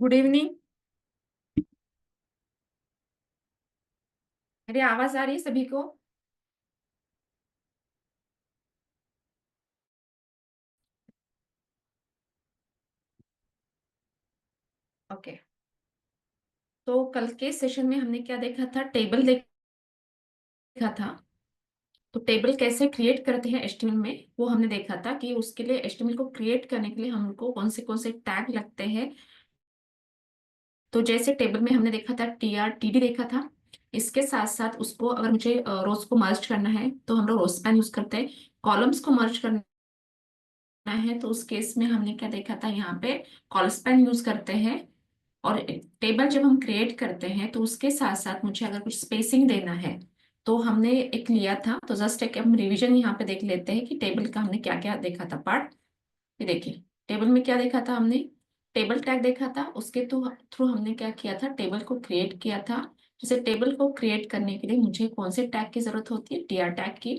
Good evening. मेरी आवाज आ रही है सभी को? ओके। तो कल के सेशन में हमने क्या देखा था, टेबल देखा था। तो टेबल कैसे क्रिएट करते हैं एचटीएमएल में, वो हमने देखा था कि उसके लिए एचटीएमएल को क्रिएट करने के लिए हमको कौन से टैग लगते हैं। तो जैसे टेबल में हमने देखा था टीआर टीडी देखा था। इसके साथ साथ उसको अगर मुझे रोज को मर्ज करना है तो हम लोग रोज स्पैन यूज करते हैं। कॉलम्स को मर्ज करना है तो उस केस में हमने क्या देखा था, यहाँ पे कॉल स्पैन यूज करते हैं। और टेबल जब हम क्रिएट करते हैं तो उसके साथ साथ मुझे अगर कुछ स्पेसिंग देना है तो हमने एक लिया था। तो जस्ट एक हम रिवीजन यहाँ पे देख लेते हैं कि टेबल का हमने क्या क्या देखा था पार्ट। ये देखिए, टेबल में क्या देखा था हमने, टेबल टैग देखा था। उसके थ्रू हमने क्या किया था, टेबल को क्रिएट किया था। जैसे टेबल को क्रिएट करने के लिए मुझे कौन से टैग की जरूरत होती है, टीआर टैग की।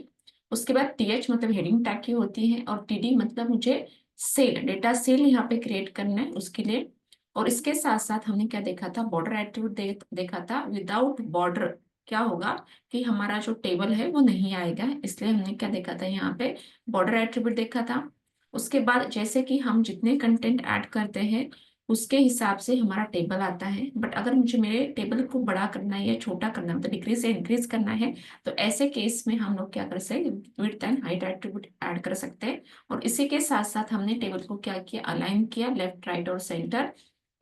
उसके बाद टीएच मतलब हेडिंग टैग की होती है, और टीडी मतलब मुझे सेल डेटा सेल यहाँ पे क्रिएट करना है उसके लिए। और इसके साथ साथ हमने क्या देखा था, बॉर्डर एट्रीब्यूट देखा था। विदाउट बॉर्डर क्या होगा कि हमारा जो टेबल है वो नहीं आएगा, इसलिए हमने क्या देखा था यहाँ पे, बॉर्डर एट्रीब्यूट देखा था। उसके बाद जैसे कि हम जितने कंटेंट ऐड करते हैं उसके हिसाब से हमारा टेबल आता है। बट अगर मुझे मेरे टेबल को बड़ा करना है या छोटा करना है, मतलब डिक्रीज या इंक्रीज करना है, तो ऐसे केस में हम लोग क्या कर सकते हैं, width and height attribute add कर सकते हैं। और इसी के साथ साथ हमने टेबल को क्या किया, अलाइन किया लेफ्ट राइट और सेंटर।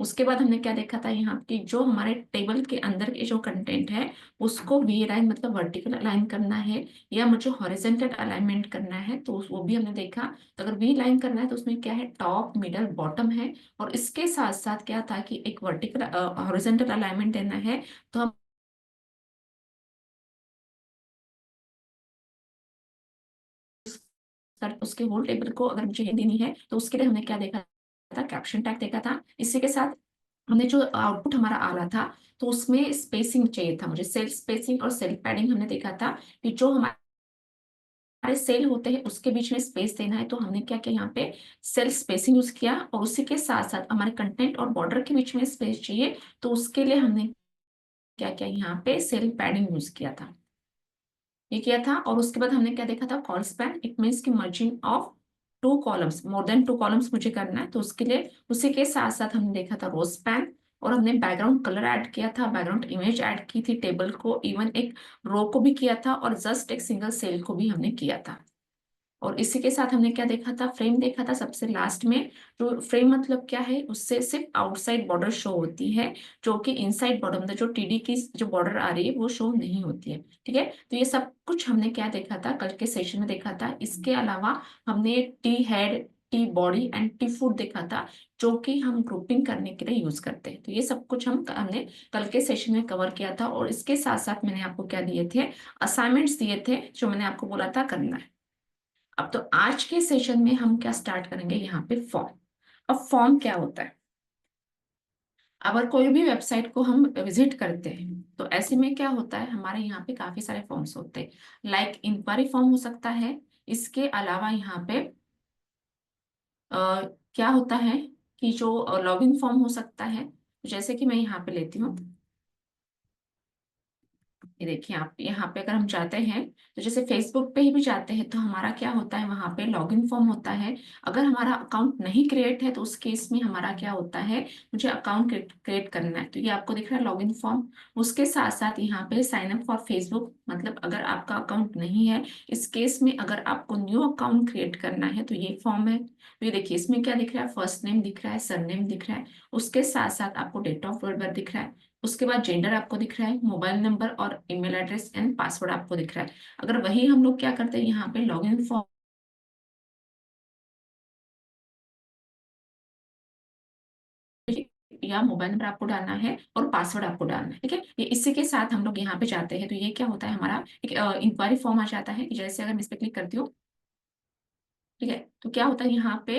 उसके बाद हमने क्या देखा था, यहाँ की जो हमारे टेबल के अंदर के जो कंटेंट है उसको वी अलाइन मतलब वर्टिकल अलाइन करना है, या मुझे हॉरिजेंटल अलाइनमेंट करना है तो वो भी हमने देखा। तो अगर वी लाइन करना है तो उसमें क्या है, टॉप मिडल बॉटम है। और इसके साथ साथ क्या था कि एक वर्टिकल हॉरिजॉन्टल अलाइनमेंट देना है। तो हम उसके होल टेबल को अगर मुझे हेडिंग देनी है तो उसके लिए हमने क्या देखा था, कैप्शन टैग देखा था। इसी के साथ हमने जो आउटपुट हमारा आ रहा था तो उसमें स्पेसिंग चाहिए था मुझे, सेल स्पेसिंग और सेल पैडिंग हमने देखा था कि जो हमारे सेल होते हैं उसके बीच में स्पेस देना है। तो हमने क्या किया, यहाँ पे सेल स्पेसिंग यूज किया। और उसी के साथ साथ हमारे कंटेंट और बॉर्डर के बीच में स्पेस चाहिए, तो उसके लिए हमने क्या किया, यहाँ पे सेल पैडिंग यूज किया था, ये किया था। और उसके बाद हमने क्या देखा था, कॉल स्पैन। इट मीन्स की merging of two columns, more than two columns मुझे करना है, तो उसके लिए उसी के साथ साथ हमने देखा था रो स्पैन। और हमने बैकग्राउंड कलर ऐड किया था, बैकग्राउंड इमेज ऐड की थी टेबल को, इवन एक रो को भी किया था, और जस्ट एक सिंगल सेल को भी हमने किया था। और इसी के साथ हमने क्या देखा था, फ्रेम देखा था सबसे लास्ट में। तो फ्रेम मतलब क्या है, उससे सिर्फ आउटसाइड बॉर्डर शो होती है, जो कि इनसाइड बॉर्डर मतलब जो टीडी की जो बॉर्डर आ रही है वो शो नहीं होती है। ठीक है, तो ये सब कुछ हमने क्या देखा था, कल के सेशन में देखा था। इसके अलावा हमने T head, T body and T foot देखा था, जो कि हम ग्रुपिंग करने के लिए यूज करते हैं। तो ये सब कुछ हमने कल के सेशन में कवर किया था। और इसके साथ साथ मैंने आपको क्या दिए थे, असाइनमेंट्स दिए थे, जो मैंने आपको बोला था करना है। अब तो आज के सेशन में हम क्या स्टार्ट करेंगे, यहाँ पे फॉर्म। अब फॉर्म क्या होता है, अगर कोई भी वेबसाइट को हम विजिट करते हैं तो ऐसे में क्या होता है, हमारे यहाँ पे काफी सारे फॉर्म्स होते हैं। लाइक इंक्वायरी फॉर्म हो सकता है। इसके अलावा यहाँ पे क्या होता है कि जो लॉगिन फॉर्म हो सकता है। जैसे कि मैं यहाँ पे लेती हूँ, ये देखिए आप यहाँ पे अगर हम जाते हैं तो जैसे फेसबुक पे ही भी जाते हैं तो हमारा क्या होता है, वहां पे लॉगिन फॉर्म होता है। अगर हमारा अकाउंट नहीं क्रिएट है तो उस केस में हमारा क्या होता है, मुझे अकाउंट क्रिएट करना है, तो ये आपको दिख रहा है लॉगिन फॉर्म। उसके साथ साथ यहाँ पे साइन अप फॉर फेसबुक, मतलब अगर आपका अकाउंट नहीं है, इस केस में अगर आपको न्यू अकाउंट क्रिएट करना है तो ये फॉर्म है। तो ये देखिए, इसमें क्या दिख रहा है, फर्स्ट नेम दिख रहा है, सरनेम दिख रहा है। उसके साथ साथ आपको डेट ऑफ बर्थ दिख रहा है। उसके बाद जेंडर आपको दिख रहा है, मोबाइल नंबर और ईमेल एड्रेस एंड पासवर्ड आपको दिख रहा है। अगर वही हम लोग क्या करते हैं, यहाँ पे लॉगिन फॉर्म या मोबाइल नंबर आपको डालना है और पासवर्ड आपको डालना है। ठीक है, ये इसी के साथ हम लोग यहाँ पे जाते हैं तो ये क्या होता है, हमारा एक इंक्वायरी फॉर्म आ जाता है। जैसे अगर मैं इस पे क्लिक करती हूँ, ठीक है, तो क्या होता है यहाँ पे,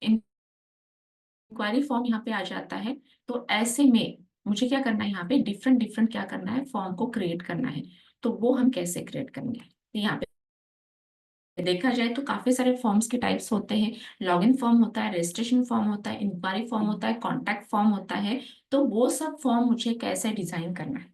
इंक्वायरी फॉर्म यहाँ पे आ जाता है। तो ऐसे में मुझे क्या करना है, यहाँ पे डिफरेंट डिफरेंट क्या करना है, फॉर्म को क्रिएट करना है। तो वो हम कैसे क्रिएट करेंगे, तो यहाँ पे देखा जाए तो काफी सारे फॉर्म्स के टाइप्स होते हैं। लॉगिन फॉर्म होता है, रजिस्ट्रेशन फॉर्म होता है, इंक्वायरी फॉर्म होता है, कॉन्टैक्ट फॉर्म होता है। तो वो सब फॉर्म मुझे कैसे डिजाइन करना है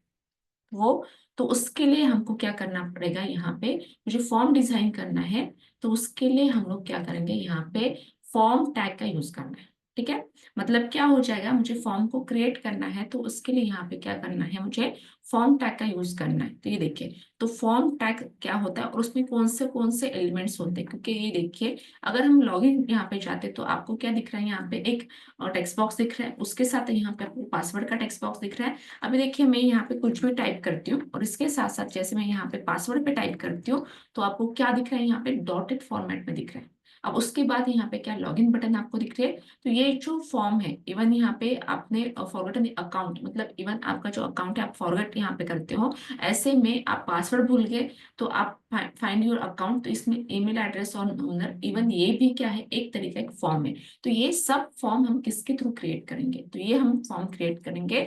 वो, तो उसके लिए हमको क्या करना पड़ेगा, यहाँ पे मुझे फॉर्म डिजाइन करना है। तो उसके लिए हम लोग क्या करेंगे, यहाँ पे फॉर्म टैग का यूज करना है। ठीक है, मतलब क्या हो जाएगा, मुझे फॉर्म को क्रिएट करना है तो उसके लिए यहाँ पे क्या करना है, मुझे फॉर्म टैग का यूज करना है। तो ये देखिए, तो फॉर्म टैग क्या होता है और उसमें कौन से एलिमेंट्स होते हैं, क्योंकि ये देखिए, अगर हम लॉगिन यहाँ पे जाते तो आपको क्या दिख रहा है, यहाँ पे एक टेक्स्ट बॉक्स दिख रहा है, उसके साथ यहाँ पे आपको पासवर्ड का टेक्स्ट बॉक्स दिख रहा है। अभी देखिए, मैं यहाँ पे कुछ भी टाइप करती हूँ और इसके साथ साथ जैसे मैं यहाँ पे पासवर्ड पे टाइप करती हूँ, तो आपको क्या दिख रहा है, यहाँ पे डॉटेड फॉर्मेट में दिख रहा है। अब उसके बाद यहाँ पे क्या लॉगिन बटन आपको दिख रही है। तो ये जो फॉर्म है, इवन यहाँ पे आपने फॉरगॉटन अकाउंट, मतलब इवन आपका जो अकाउंट है आप फॉरगेट यहाँ पे करते हो, ऐसे में आप पासवर्ड भूल गए तो आप फाइंड योर अकाउंट, तो इसमें ईमेल एड्रेस और ओनर, इवन ये भी क्या है, एक तरीका एक फॉर्म है। तो ये सब फॉर्म हम किसके थ्रू क्रिएट करेंगे, तो ये हम फॉर्म क्रिएट करेंगे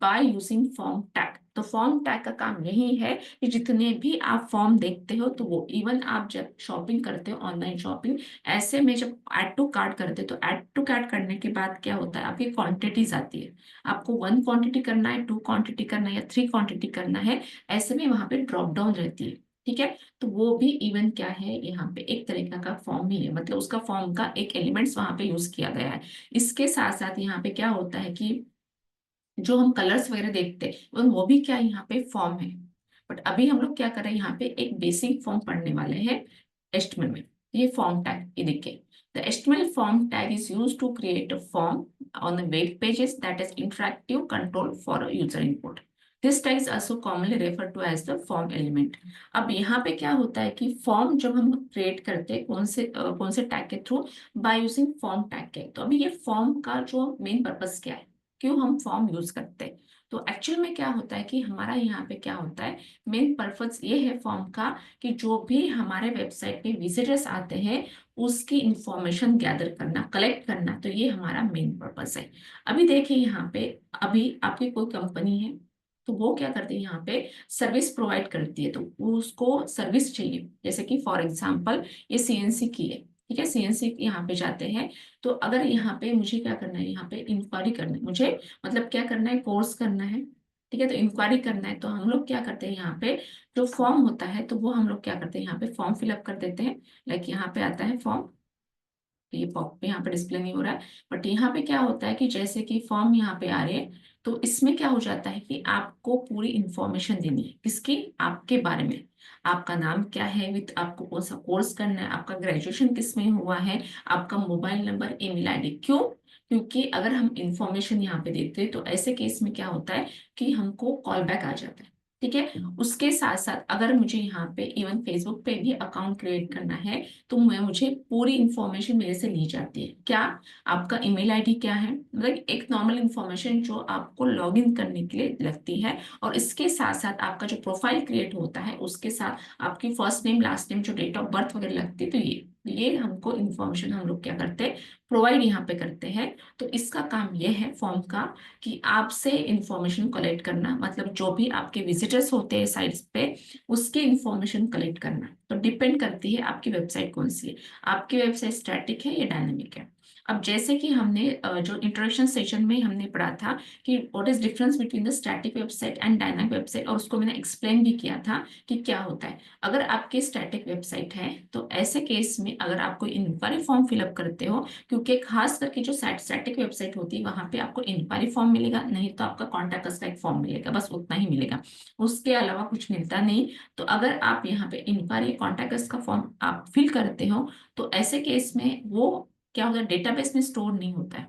बाय यूजिंग फॉर्म टैग। तो फॉर्म टैग का काम यही है कि जितने भी आप फॉर्म देखते हो, तो वो इवन आप जब शॉपिंग करते हो, ऑनलाइन शॉपिंग, ऐसे में जब ऐड टू कार्ट करते हो, तो ऐड टू कार्ट करने के बाद क्या होता है, आपकी क्वांटिटीज आती है। आपको 1 क्वांटिटी करना है, 2 क्वांटिटी करना है या 3 क्वांटिटी करना है, ऐसे में वहां पे ड्रॉप डाउन रहती है। ठीक है, तो वो भी इवन क्या है, यहाँ पे एक तरीका का फॉर्म ही है, मतलब उसका फॉर्म का एक एलिमेंट्स वहां पे यूज किया गया है। इसके साथ साथ यहाँ पे क्या होता है कि जो हम कलर्स वगैरह देखते हैं वो भी क्या यहाँ पे फॉर्म है। बट अभी हम लोग क्या कर रहे हैं, यहाँ पे एक बेसिक फॉर्म पढ़ने वाले हैं एचटीएमएल में। ये फॉर्म टैग, ये देखिए, the HTML form tag is used to create a form on the web pages that is interactive control for user input. This tag is also commonly referred to as the form element। अब यहाँ पे क्या होता है कि form जब हम create करते हैं कौन से टैग के through, by using form tag के। तो अभी ये फॉर्म का जो मेन पर्पस क्या है, क्यों हम फॉर्म यूज करते हैं, तो एक्चुअल में क्या होता है कि हमारा यहाँ पे क्या होता है, मेन पर्पस ये है फॉर्म का कि जो भी हमारे वेबसाइट पे विजिटर्स आते हैं उसकी इंफॉर्मेशन गैदर करना, कलेक्ट करना, तो ये हमारा मेन पर्पस है। अभी देखिए यहाँ पे, अभी आपकी कोई कंपनी है, तो वो क्या करती है, यहाँ पे सर्विस प्रोवाइड करती है, तो उसको सर्विस चाहिए, जैसे कि फॉर एग्जांपल ये सीएनसी की है। ठीक है, सीएनसी यहाँ पे जाते हैं, तो अगर यहाँ पे मुझे क्या करना है, यहाँ पे इंक्वायरी करना है मुझे, मतलब क्या करना है, कोर्स करना है। ठीक है, तो इंक्वायरी करना है, तो हम लोग क्या करते हैं, यहाँ पे जो फॉर्म होता है, तो वो हम लोग क्या करते हैं, यहाँ पे फॉर्म फिलअप कर देते हैं। लाइक यहाँ पे आता है फॉर्म, तो ये पॉप पे यहाँ पे डिस्प्ले नहीं हो रहा है, बट यहाँ पे क्या होता है कि जैसे कि फॉर्म यहाँ पे आ रहे हैं, तो इसमें क्या हो जाता है कि आपको पूरी इंफॉर्मेशन देनी है, किसकी, आपके बारे में। आपका नाम क्या है, विथ आपको कौन सा कोर्स करना है, आपका ग्रेजुएशन किस में हुआ है, आपका मोबाइल नंबर, ईमेल आईडी। क्यों, क्योंकि अगर हम इंफॉर्मेशन यहाँ पे देते हैं तो ऐसे केस में क्या होता है कि हमको कॉल बैक आ जाता है। ठीक है, उसके साथ साथ अगर मुझे यहाँ पे इवन फेसबुक पे भी अकाउंट क्रिएट करना है, तो मैं मुझे पूरी इंफॉर्मेशन मेरे से ली जाती है। क्या, आपका ईमेल आईडी क्या है, मतलब एक नॉर्मल इंफॉर्मेशन जो आपको लॉग इन करने के लिए लगती है, और इसके साथ साथ आपका जो प्रोफाइल क्रिएट होता है उसके साथ आपकी फर्स्ट नेम लास्ट नेम जो डेट ऑफ बर्थ वगैरह लगती है, तो ये हमको इंफॉर्मेशन हम लोग क्या करते हैं, प्रोवाइड यहाँ पे करते हैं। तो इसका काम ये है फॉर्म का, कि आपसे इंफॉर्मेशन कलेक्ट करना, मतलब जो भी आपके विजिटर्स होते हैं साइट्स पे, उसकी इंफॉर्मेशन कलेक्ट करना। तो डिपेंड करती है आपकी वेबसाइट कौन सी है, आपकी वेबसाइट स्टैटिक है या डायनामिक है। अब जैसे कि हमने जो इंट्रोडक्शन सेशन में हमने पढ़ा था कि what is difference between the static website and dynamic website, और उसको मैंने एक्सप्लेन भी किया था कि क्या होता है। अगर आपकी स्टैटिक वेबसाइट है, तो ऐसे केस में अगर आप कोई इंक्वायरी फॉर्म फिलअप करते हो, क्योंकि खास करके जो स्टैटिक वेबसाइट होती है वहां पे आपको इंक्वायरी फॉर्म मिलेगा, नहीं तो आपका कॉन्टैक्ट अस का एक फॉर्म मिलेगा, बस उतना ही मिलेगा, उसके अलावा कुछ मिलता नहीं। तो अगर आप यहाँ पे इंक्वायरी कॉन्टैक्ट अस का फॉर्म आप फिल करते हो, तो ऐसे केस में वो क्या होता है, डेटाबेस में स्टोर नहीं होता है।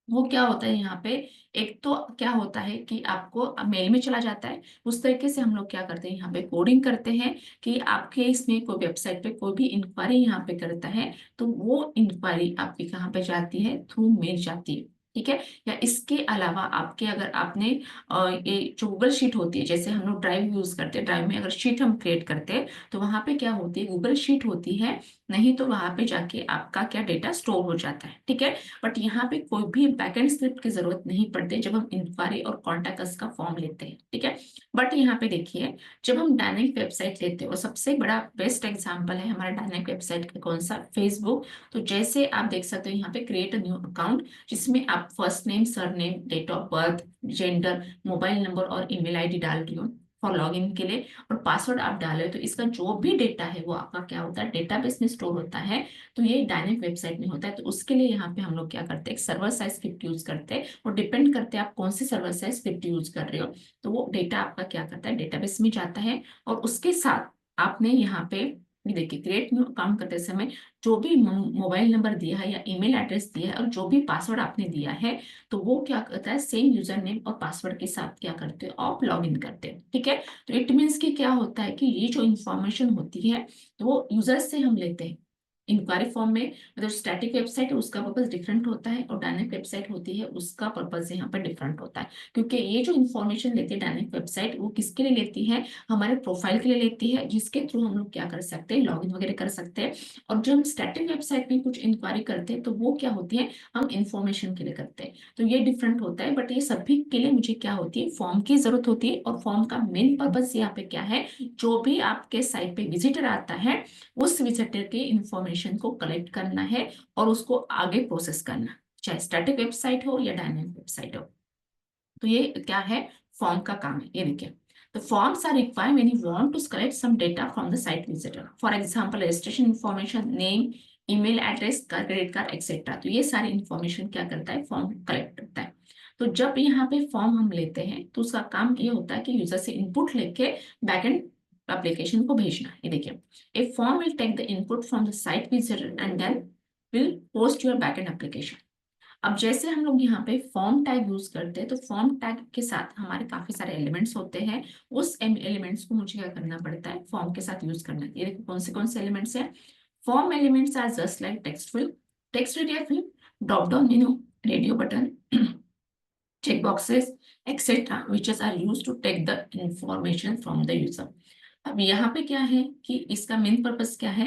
वो क्या होता है यहाँ पे, एक तो क्या होता है कि आपको मेल में चला जाता है। उस तरीके से हम लोग क्या करते हैं, यहाँ पे कोडिंग करते हैं कि आपके इसमें कोई वेबसाइट पे कोई भी इंक्वायरी यहाँ पे करता है, तो वो इंक्वायरी आपकी कहाँ पे जाती है, थ्रू मेल जाती है। ठीक है। या इसके अलावा आपके अगर आपने ये जो गूगल शीट होती है, जैसे हम लोग ड्राइव यूज करते हैं, ड्राइव में अगर शीट हम क्रिएट करते हैं तो वहां पे क्या होती है, गूगल शीट होती है, नहीं तो वहां पे जाके आपका क्या डेटा स्टोर हो जाता है। ठीक है। बट यहाँ पे कोई भी बैकएंड स्क्रिप्ट की जरूरत नहीं पड़ती जब हम इंक्वायरी और कॉन्टैक्ट अस का फॉर्म लेते हैं। ठीक है। बट यहाँ पे देखिए, जब हम डायनेमिक वेबसाइट लेते हैं, और सबसे बड़ा बेस्ट एग्जाम्पल है हमारा डायनेमिक वेबसाइट का कौन सा, फेसबुक। तो जैसे आप देख सकते हो यहाँ पे क्रिएट अ न्यू अकाउंट, जिसमें आप first name, surname, date of birth, gender, mobile number और ईमेल आईडी डाल रही हो फॉर लॉगिन के लिए, और पासवर्ड आप डाले तो इसका जो भी डेटा है वो आपका क्या होता है, डेटाबेस में स्टोर होता है। तो ये डायनेमिक वेबसाइट में होता है। तो उसके लिए यहाँ पे हम लोग क्या करते हैं, सर्वर साइज स्क्रिप्ट यूज करते हैं, और डिपेंड करते हैं आप कौन सी सर्वर साइज स्क्रिप्ट यूज कर रहे हो। तो वो डेटा आपका क्या करता है, डेटाबेस में जाता है। और उसके साथ आपने यहाँ पे ये देखिए, क्रिएट न्यू अकाउंट करते समय जो भी मोबाइल नंबर दिया है या ईमेल एड्रेस दिया है और जो भी पासवर्ड आपने दिया है, तो वो क्या करता है, सेम यूजर नेम और पासवर्ड के साथ क्या करते हो, आप लॉग इन करते हो। ठीक है। तो इट मीन्स कि क्या होता है कि ये जो इंफॉर्मेशन होती है तो वो यूजर से हम लेते हैं इंक्वायरी फॉर्म में। मतलब स्टैटिक वेबसाइट है उसका पर्पज डिफरेंट होता है, और डायनेमिक वेबसाइट होती है उसका पर्पज यहाँ पर डिफरेंट होता है। क्योंकि ये जो इन्फॉर्मेशन लेती है डायनेमिक वेबसाइट, वो किसके लिए लेती है, हमारे प्रोफाइल के लिए लेती है, जिसके थ्रू हम लोग क्या कर सकते हैं, लॉगिन वगैरह कर सकते हैं। और जब हम स्टैटिक वेबसाइट में कुछ इंक्वायरी करते हैं तो वो क्या होती है, हम इंफॉर्मेशन के लिए करते हैं। तो ये डिफरेंट होता है। बट ये सभी के लिए मुझे क्या होती है, फॉर्म की जरूरत होती है। और फॉर्म का मेन पर्पज यहाँ पे क्या है, जो भी आपके साइट पे विजिटर आता है, उस विजिटर के इंफॉर्मेशन को कलेक्ट करना है और उसको आगे प्रोसेस करना, चाहे स्टैटिक वेबसाइट हो या डायनेमिक वेबसाइट हो। तो ये क्या है, फॉर्म का काम है। ये देखिए, the forms are required when you want to collect some data from the site visitor. For example, registration information, name, email address, credit card etcetera. तो ये सारी इंफॉर्मेशन क्या करता है, फॉर्म कलेक्ट करता है। तो जब यहाँ पे फॉर्म हम लेते हैं तो उसका काम ये होता है कि यूजर से इनपुट लेके बैकएंड एप्लीकेशन को भेजना। ये देखिए, a form will take the input from the site visitor and then will post your backend application. अब जैसे हम लोग यहाँ पे फॉर्म टैग यूज करते हैं, तो फॉर्म टैग के साथ हमारे काफी सारे एलिमेंट्स होते हैं। उस एलिमेंट्स को मुझे क्या करना पड़ता है, फॉर्म के साथ यूज करना है। ये देखो कौन से एलिमेंट्स हैं। Form elements are just like text field, text area field, drop down menu, radio button, check boxes, etc., which are used to take the information from the user. अब यहाँ पे क्या है कि इसका मेन पर्पस क्या है,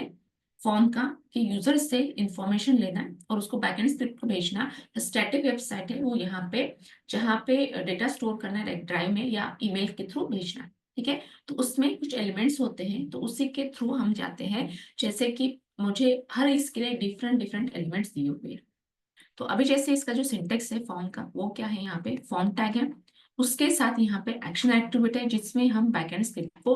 फॉर्म का, कि यूजर से इंफॉर्मेशन लेना है और उसको बैकएंड स्क्रिप्ट को भेजना। स्टैटिक वेबसाइट है वो यहाँ पे, जहाँ पे डेटा स्टोर करना है ड्राइव में या ईमेल के थ्रू भेजना है। ठीक है। तो उसमें कुछ एलिमेंट्स होते हैं, तो उसी के थ्रू हम जाते हैं। जैसे कि मुझे हर इसके लिए डिफरेंट डिफरेंट एलिमेंट्स दिए हुए हैं। तो अभी जैसे इसका जो सिंटेक्स है फॉर्म का, वो क्या है, यहाँ पे फॉर्म टैग है, उसके साथ यहाँ पे एक्शन एट्रीब्यूट है जिसमें हम बैकएंड स्क्रिप्ट को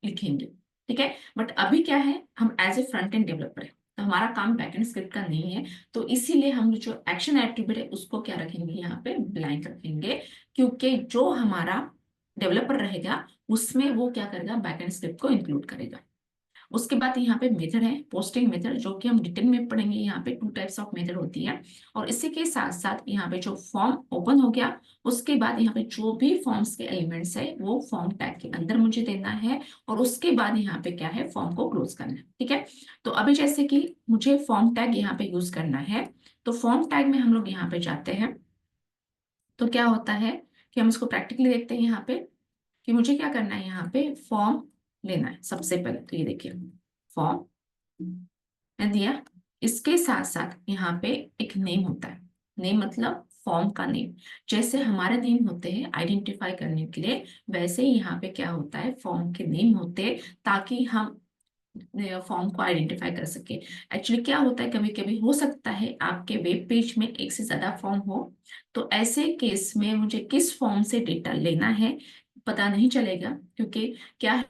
लिखेंगे। ठीक है। बट अभी क्या है, हम as a front end developer है, तो हमारा काम बैकएंड स्क्रिप्ट का नहीं है। तो इसीलिए हम जो एक्शन एट्रीब्यूट है उसको क्या रखेंगे, यहाँ पे ब्लैंक रखेंगे। क्योंकि जो हमारा डेवलपर रहेगा उसमें वो क्या करेगा, बैकएंड स्क्रिप्ट को इंक्लूड करेगा। उसके बाद यहाँ पे मेथड है, पोस्टिंग मेथड, जो कि हम डिटेल में पढ़ेंगे। यहाँ पे टू टाइप्स ऑफ मेथड होती है। और इसी के साथ साथ यहाँ पे जो फॉर्म ओपन हो गया, उसके बाद यहाँ पे जो भी फॉर्म्स के एलिमेंट्स है वो फॉर्म टैग के अंदर मुझे देना है। और उसके बाद यहाँ पे क्या है, फॉर्म को क्लोज करना है। ठीक है। तो अभी जैसे कि मुझे फॉर्म टैग यहाँ पे यूज करना है, तो फॉर्म टैग में हम लोग यहाँ पे जाते हैं। तो क्या होता है कि हम इसको प्रैक्टिकली देखते हैं यहाँ पे, कि मुझे क्या करना है, यहाँ पे फॉर्म लेना है सबसे पहले। तो ये देखिए, फॉर्म मैं दिया, इसके साथ साथ यहाँ पे एक नेम होता है। नेम मतलब फॉर्म का नेम। जैसे हमारे नेम होते हैं आइडेंटिफाई करने के लिए, वैसे ही यहाँ पे क्या होता है, फॉर्म के नेम होते हैं, ताकि हम फॉर्म को आइडेंटिफाई कर सके। एक्चुअली क्या होता है, कभी कभी हो सकता है आपके वेब पेज में एक से ज्यादा फॉर्म हो, तो ऐसे केस में मुझे किस फॉर्म से डेटा लेना है पता नहीं चलेगा। क्योंकि क्या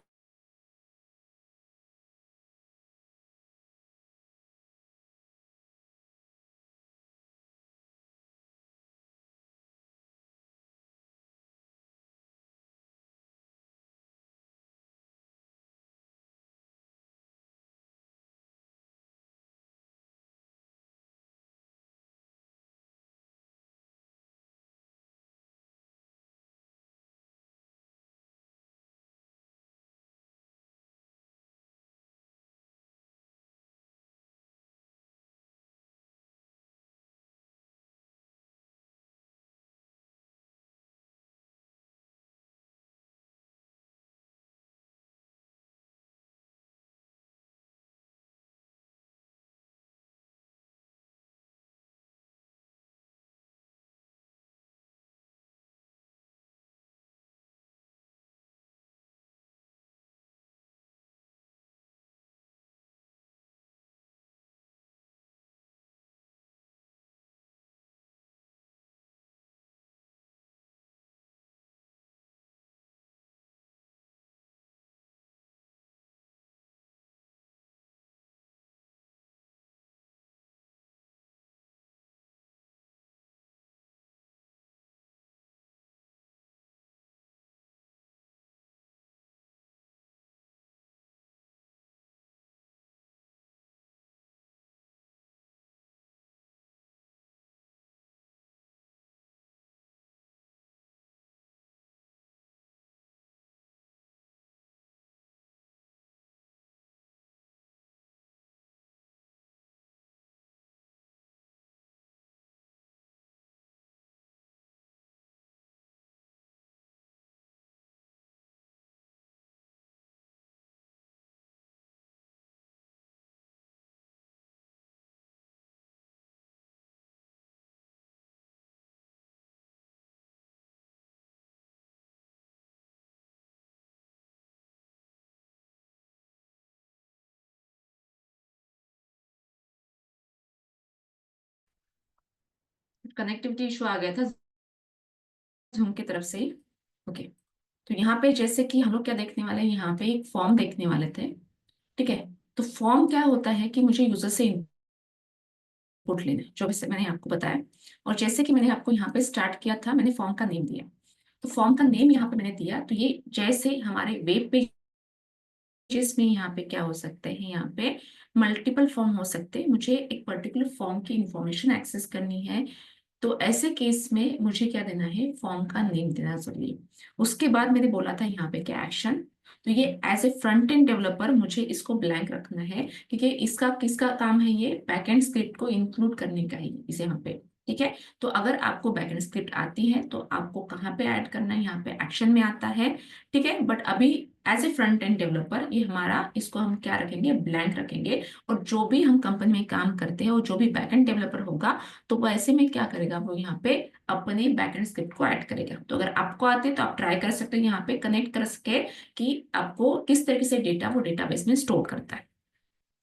कनेक्टिविटी इशू आ गया था जूम की तरफ से ही। ओके, तो यहाँ पे जैसे कि हम लोग क्या देखने वाले हैं, यहाँ पे एक फॉर्म देखने वाले थे। ठीक है, तो फॉर्म क्या होता है कि मुझे यूजर से इनपुट लेना है, जो भी मैंने आपको बताया। और जैसे कि मैंने आपको यहाँ पे स्टार्ट किया था, मैंने फॉर्म का नेम दिया। तो फॉर्म का नेम यहाँ पे मैंने दिया, तो ये जैसे हमारे वेब पेजेस में यहाँ पे क्या हो सकते हैं, यहाँ पे मल्टीपल फॉर्म हो सकते हैं। मुझे एक पर्टिकुलर फॉर्म की इंफॉर्मेशन एक्सेस करनी है, तो ऐसे केस में मुझे क्या देना है, फॉर्म का नेम देना जरूरी है। उसके बाद मैंने बोला था यहाँ पे क्या एक्शन, तो ये as a front end developer मुझे इसको ब्लैंक रखना है, क्योंकि इसका किसका काम है, ये बैकएंड स्क्रिप्ट को इंक्लूड करने का ही इसे यहाँ पे। ठीक है, तो अगर आपको बैकएंड स्क्रिप्ट आती है तो आपको कहाँ पे ऐड करना है, यहाँ पे एक्शन में आता है। ठीक है, बट अभी as a front end developer ये हमारा, इसको हम क्या रखेंगे, ब्लैंक रखेंगे। और जो भी हम कंपनी में काम करते हैं और जो भी बैकएंड डेवलपर होगा, तो वो ऐसे में क्या करेगा, वो यहाँ पे अपने बैकएंड स्क्रिप्ट को ऐड करेगा। तो अगर आपको आते हैं तो आप ट्राई कर सकते हो यहाँ पे कनेक्ट कर सके कि आपको किस तरीके से डेटा वो डेटाबेस में स्टोर करता है।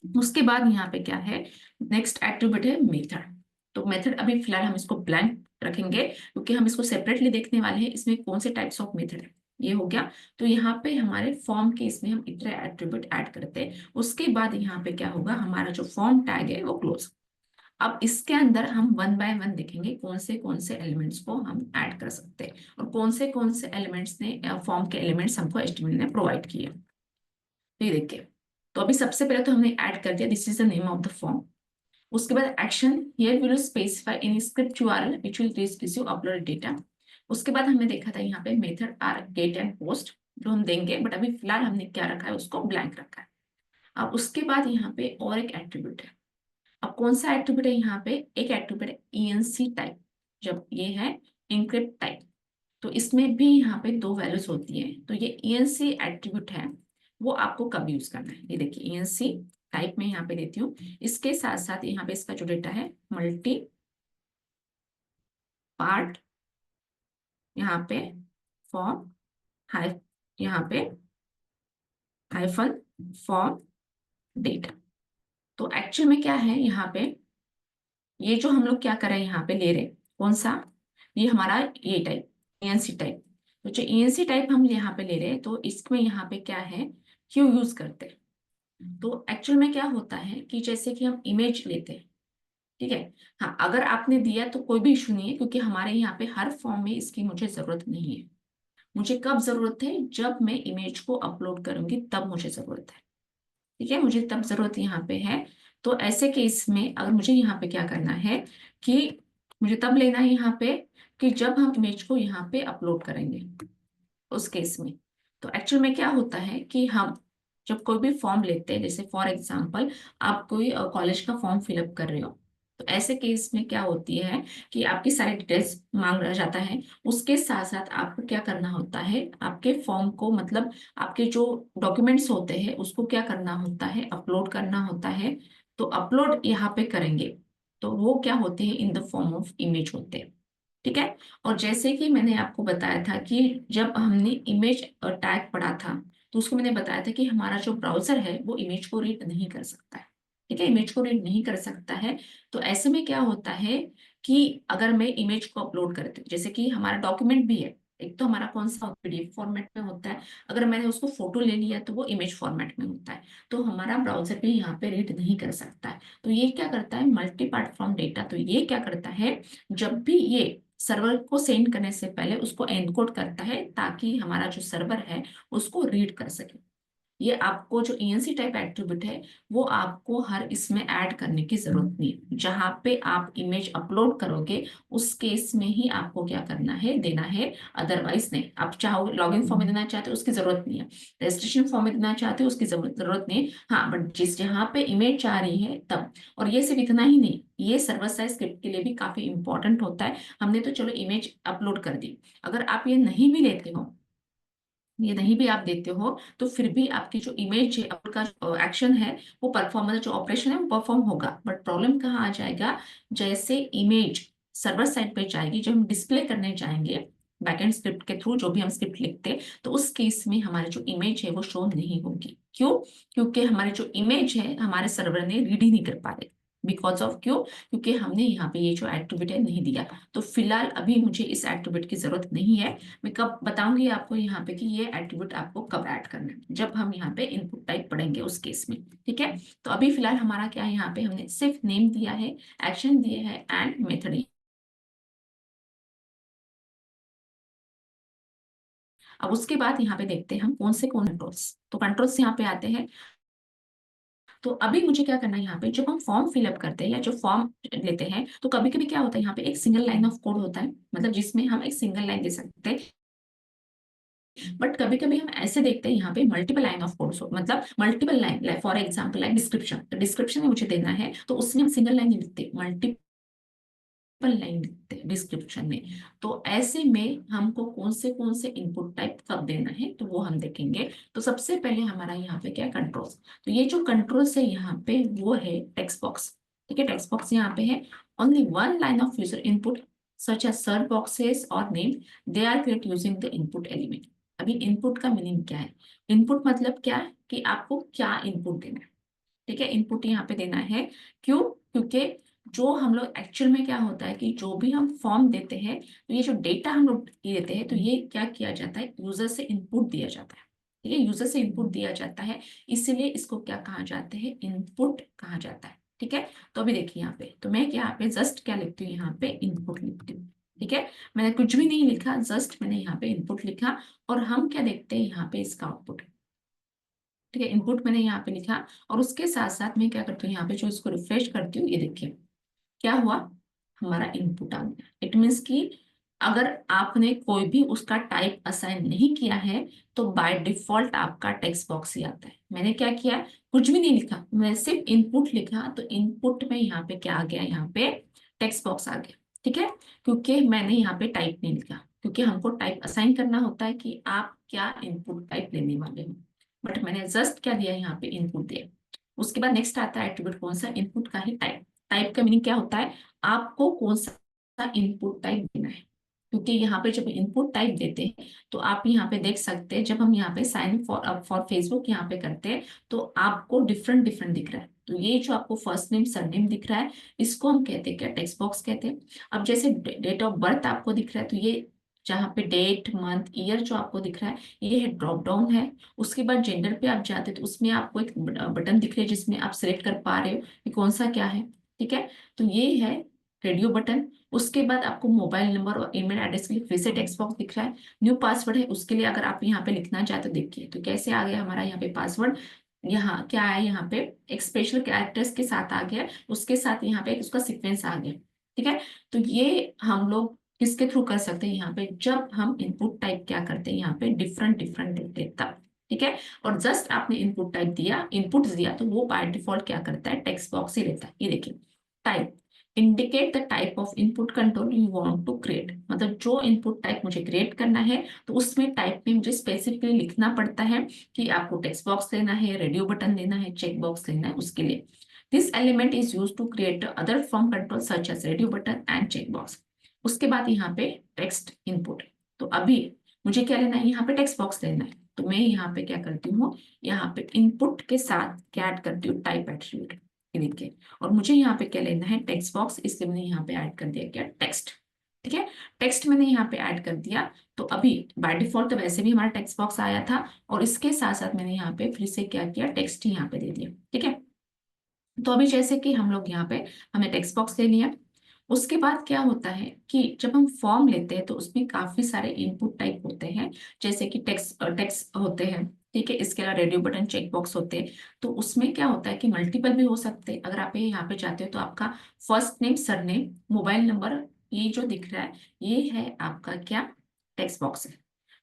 उसके बाद यहाँ पे क्या है, नेक्स्ट एट्रीब्यूट है मेथड। तो मेथड अभी फिलहाल हम इसको ब्लैंक रखेंगे, क्योंकि हम इसको सेपरेटली देखने वाले हैं, इसमें कौन से टाइप्स ऑफ मेथड है। ये हो गया, तो यहाँ पे हमारे फॉर्म के इसमें हम इतने एट्रीब्यूट ऐड करते हैं। उसके बाद यहाँ पे क्या होगा, हमारा जो फॉर्म टैग है वो क्लोज। अब इसके अंदर हम वन बाय वन देखेंगे कौन से एलिमेंट्स को हम ऐड कर सकते हैं, और कौन से एलिमेंट्स ने, फॉर्म के एलिमेंट्स हमको एचटीएमएल ने प्रोवाइड किए। तो ये देखिए, तो अभी सबसे पहले तो हमने ऐड कर दिया, this is the name of the form. उसके बाद action, here will specify in script URL which will receive uploaded data. उसके बाद हमने देखा था यहाँ पे method are get and post, जो हम देंगे, बट अभी फिलहाल हमने क्या रखा है, उसको ब्लैंक रखा है। अब उसके बाद यहाँ पे और एक एट्रीब्यूट है। अब कौन सा एट्रीब्यूट है, यहाँ पे एक एट्रीब्यूट है ईएनसी टाइप। जब ये है इनक्रिप्ट टाइप, तो इसमें भी यहाँ पे दो वैल्यूज होती है। तो ये ईएनसी एट्रीब्यूट है, वो आपको कब यूज करना है, ये देखिए ईएनसी टाइप में यहाँ पे देती हूँ। इसके साथ साथ यहाँ पे इसका जो डेटा है मल्टी पार्ट, यहाँ पे फॉर्म, हाई, यहाँ पे हाइफन फॉर्म डेटा। तो एक्चुअल में क्या है, यहाँ पे ये जो हम लोग क्या कर रहे हैं, यहाँ पे ले रहे हैं कौन सा, ये हमारा ये टाइप ईएनसी टाइप। तो जो ईएनसी टाइप हम यहाँ पे ले रहे हैं, तो इसमें यहाँ पे क्या है, क्यों यूज करते हैं। तो एक्चुअल में क्या होता है कि जैसे कि हम इमेज लेते हैं, ठीक है। हाँ, अगर आपने दिया तो कोई भी इशू नहीं है, क्योंकि हमारे यहाँ पे हर फॉर्म में इसकी मुझे जरूरत नहीं है। मुझे कब जरूरत है, जब मैं इमेज को अपलोड करूंगी तब मुझे जरूरत है। ठीक है, मुझे तब जरूरत यहाँ पे है। तो ऐसे केस में अगर मुझे यहाँ पे क्या करना है कि मुझे तब लेना है यहाँ पे कि जब हम इमेज को यहाँ पे अपलोड करेंगे, उस केस में। तो एक्चुअल में क्या होता है कि हम जब कोई भी फॉर्म लेते हैं, जैसे फॉर एग्जांपल आप कोई कॉलेज का फॉर्म फिलअप कर रहे हो, तो ऐसे केस में क्या होती है कि आपकी सारी डिटेल्स मांग रहा जाता है। उसके साथ साथ आपको क्या करना होता है, आपके फॉर्म को, मतलब आपके जो डॉक्यूमेंट्स होते हैं उसको क्या करना होता है, अपलोड करना होता है। तो अपलोड यहाँ पे करेंगे, तो वो क्या होते हैं, in the form of image होते हैं। ठीक है, और जैसे कि मैंने आपको बताया था कि जब हमने इमेज टैग पढ़ा था, तो उसको मैंने बताया था कि हमारा जो ब्राउजर है वो इमेज को रीड नहीं कर सकता है। ठीक है, इमेज को रीड नहीं कर सकता है। तो ऐसे में क्या होता है कि अगर मैं इमेज को अपलोड करती हूँ, जैसे कि हमारा डॉक्यूमेंट भी है, एक तो हमारा कौन सा पीडीएफ फॉर्मेट में होता है, अगर मैंने उसको फोटो ले लिया तो वो इमेज फॉर्मेट में होता है। तो हमारा ब्राउजर भी यहाँ पे रीड नहीं कर सकता है। तो ये क्या करता है, मल्टी पार्ट फ्रॉम डेटा, तो ये क्या करता है, जब भी ये सर्वर को सेंड करने से पहले उसको एनकोड करता है, ताकि हमारा जो सर्वर है उसको रीड कर सके। ये आपको जो ईएनसी टाइप एट्रीब्यूट है, वो आपको हर इसमें ऐड करने की जरूरत नहीं है। जहां पे आप इमेज अपलोड करोगे उस केस में ही आपको क्या करना है, देना है, अदरवाइज नहीं। आप चाहो लॉगिन फॉर्म में देना चाहते हो उसकी जरूरत नहीं है, रजिस्ट्रेशन फॉर्म में देना चाहते हो उसकी जरूरत नहीं है। हाँ, बट जिस जहां पे इमेज आ रही है तब। और ये सिर्फ इतना ही नहीं, ये सर्वर साइड स्क्रिप्ट के लिए भी काफी इंपॉर्टेंट होता है। हमने तो चलो इमेज अपलोड कर दी, अगर आप ये नहीं भी लेते हो, ये नहीं भी आप देते हो, तो फिर भी आपकी जो इमेज है, आपका एक्शन है, वो परफॉर्मेंस, जो ऑपरेशन है वो परफॉर्म होगा। बट प्रॉब्लम कहाँ आ जाएगा, जैसे इमेज सर्वर साइड पे जाएगी, जब हम डिस्प्ले करने जाएंगे बैकएंड स्क्रिप्ट के थ्रू, जो भी हम स्क्रिप्ट लिखते हैं, तो उस केस में हमारी जो इमेज है वो शो नहीं होगी। क्यों, क्योंकि हमारी जो इमेज है हमारे सर्वर ने रीड ही नहीं कर पा रहे, बिकॉज ऑफ क्यों, क्योंकि हमने यहाँ पे ये जो एट्रीब्यूट है नहीं दिया। तो फिलहाल अभी मुझे इस एट्रीब्यूट की जरूरत नहीं है। मैं कब बताऊंगी आपको यहाँ पे कि ये एट्रीब्यूट आपको कब ऐड करना है, जब हम यहाँ पे इनपुट टाइप पढ़ेंगे उस केस में। ठीक है, तो अभी फिलहाल हमारा क्या है, यहाँ पे हमने सिर्फ नेम दिया है, एक्शन दिए है एंड मेथड। अब उसके बाद यहाँ पे देखते हैं हम कौन से कंट्रोल्स, तो कंट्रोल्स यहाँ पे आते हैं। तो अभी मुझे क्या करना है, यहाँ पे जब हम फॉर्म फिलअप करते हैं या जो फॉर्म लेते हैं, तो कभी कभी क्या होता है, यहाँ पे एक सिंगल लाइन ऑफ कोड होता है, मतलब जिसमें हम एक सिंगल लाइन दे सकते हैं। बट कभी कभी हम ऐसे देखते हैं यहाँ पे मल्टीपल लाइन ऑफ कोड, मतलब multiple line, for example like description, तो डिस्क्रिप्शन में मुझे देना है तो उसमें हम सिंगल लाइन नहीं लिखते, मल्टीपल लाइन लिखते हैं डिस्क्रिप्शन में। तो ऐसे में हमको कौन से इनपुट टाइप कब देना है, तो वो हम देखेंगे। तो सबसे पहले हमारा यहाँ पे क्या कंट्रोल्स, तो ये जो कंट्रोल्स है यहाँ पे वो है टेक्स्ट बॉक्स। ठीक है, टेक्स्ट बॉक्स यहाँ पे है, only one line of user input such as search boxes और name, they are create using the input element. अभी इनपुट का मीनिंग क्या है, इनपुट मतलब क्या है कि आपको क्या इनपुट देना है। ठीक है, इनपुट यहाँ पे देना है, क्यों, क्योंकि जो हम लोग एक्चुअल में क्या होता है कि जो भी हम फॉर्म देते हैं, तो ये जो डेटा हम लोग ये देते हैं, तो ये क्या किया जाता है, यूजर से इनपुट दिया जाता है। ठीक है, यूजर से इनपुट दिया जाता है, इसीलिए इसको क्या कहा जाता है, इनपुट कहा जाता है। ठीक है, तो अभी देखिए यहाँ पे, तो मैं यहाँ पे जस्ट क्या लिखती हूँ, यहाँ पे इनपुट लिखती हूँ। ठीक है, मैंने कुछ भी नहीं लिखा, जस्ट मैंने यहाँ पे इनपुट लिखा। और हम क्या देखते हैं यहाँ पे, इसका आउटपुट। ठीक है, इनपुट मैंने यहाँ पे लिखा, और उसके साथ साथ मैं क्या करती हूँ, यहाँ पे जो इसको रिफ्रेश करती हूँ, ये देखिए क्या हुआ, हमारा इनपुट आ गया। इट मीन्स कि अगर आपने कोई भी उसका टाइप असाइन नहीं किया है, तो बाय डिफॉल्ट आपका टेक्स्ट बॉक्स ही आता है। मैंने क्या किया, कुछ भी नहीं लिखा, मैं सिर्फ इनपुट लिखा, तो इनपुट में यहाँ पे क्या आ गया, यहाँ पे टेक्स्ट बॉक्स आ गया। ठीक है, क्योंकि मैंने यहाँ पे टाइप नहीं लिखा, क्योंकि हमको टाइप असाइन करना होता है कि आप क्या इनपुट टाइप लेने वाले हो। बट मैंने जस्ट क्या दिया, यहाँ पे इनपुट दिया। उसके बाद नेक्स्ट आता है एट्रीब्यूट, कौन सा, इनपुट का ही टाइप। टाइप का मीनिंग क्या होता है, आपको कौन सा इनपुट टाइप देना है। क्योंकि यहाँ पे जब इनपुट टाइप देते हैं, तो आप यहाँ पे देख सकते हैं, जब हम यहाँ पे साइन फॉर फेसबुक यहाँ पे करते हैं, तो आपको डिफरेंट डिफरेंट दिख रहा है। तो ये जो आपको फर्स्ट नेम सरनेम दिख रहा है, इसको हम कहते हैं क्या, टेक्स्ट बॉक्स कहते हैं। अब जैसे डेट ऑफ बर्थ आपको दिख रहा है, तो ये जहाँ पे डेट मंथ ईयर जो आपको दिख रहा है, ये है ड्रॉप डाउन है। उसके बाद जेंडर पे आप जाते हैं, तो उसमें आपको एक बटन दिख रहा है, जिसमें आप सिलेक्ट कर पा रहे हो कि कौन सा क्या है। ठीक है, तो ये है रेडियो बटन। उसके बाद आपको मोबाइल नंबर और ईमेल एड्रेस के लिए फिर से टेक्स्ट बॉक्स दिख रहा है। न्यू पासवर्ड है, उसके लिए अगर आप यहाँ पे लिखना चाहते हो, देखिए तो कैसे आ गया हमारा यहाँ पे पासवर्ड। यहाँ क्या है, यहाँ पे एक स्पेशल कैरेक्टर्स के साथ आ गया, उसके साथ यहाँ पे उसका सीक्वेंस आ गया। ठीक है, तो ये हम लोग किसके थ्रू कर सकते हैं, यहाँ पे जब हम इनपुट टाइप क्या करते हैं, यहाँ पे डिफरेंट डिफरेंट देते हैं तब। ठीक है, और जस्ट आपने इनपुट टाइप दिया, इनपुट दिया, तो वो बाय डिफॉल्ट क्या करता है, टेक्स्ट बॉक्स ही रहता है। ये देखिए, type indicate the type of input control you want to create, मतलब जो इनपुट टाइप मुझे क्रिएट करना है, तो उसमें टाइप में मुझे स्पेसिफिकली लिखना पड़ता है कि आपको टेक्स्ट बॉक्स लेना है, रेडियो बटन लेना है, चेक बॉक्स लेना है, उसके लिए this element is use to create other form control such as radio button and check box. उसके बाद यहाँ पे टेक्स्ट इनपुट, तो अभी मुझे क्या लेना है, यहाँ पे टेक्स्ट बॉक्स लेना है, तो मैं यहाँ पे क्या करती हूँ, यहाँ पे इनपुट के साथ क्या ऐड करती हूँ, टाइप एट्रीब्यूट। ये देखिए, और मुझे यहाँ पे क्या लेना है, टेक्स्ट बॉक्स, इसलिए मैंने यहाँ पे ऐड कर दिया क्या, टेक्स्ट। ठीक है, टेक्स्ट मैंने यहाँ पे ऐड कर दिया। तो अभी बाय डिफॉल्ट तो वैसे भी हमारा टेक्स्ट बॉक्स आया था, और इसके साथ साथ मैंने यहाँ पे फिर से क्या किया, टेक्स्ट ही यहाँ पे दे दिया। ठीक है, तो अभी जैसे कि हम लोग यहाँ पे हमने टेक्स्ट बॉक्स ले लिया। उसके बाद क्या होता है कि जब हम फॉर्म लेते हैं, तो उसमें काफी सारे इनपुट टाइप होते हैं, जैसे कि टेक्स्ट टेक्स्ट होते हैं। ठीक है, इसके अलावा रेडियो बटन चेक बॉक्स होते हैं। तो उसमें क्या होता है कि मल्टीपल भी हो सकते हैं। अगर आप ये यहाँ पे जाते हो, तो आपका first name surname mobile number ये जो दिख रहा है, ये है आपका क्या, टेक्स्ट बॉक्स है।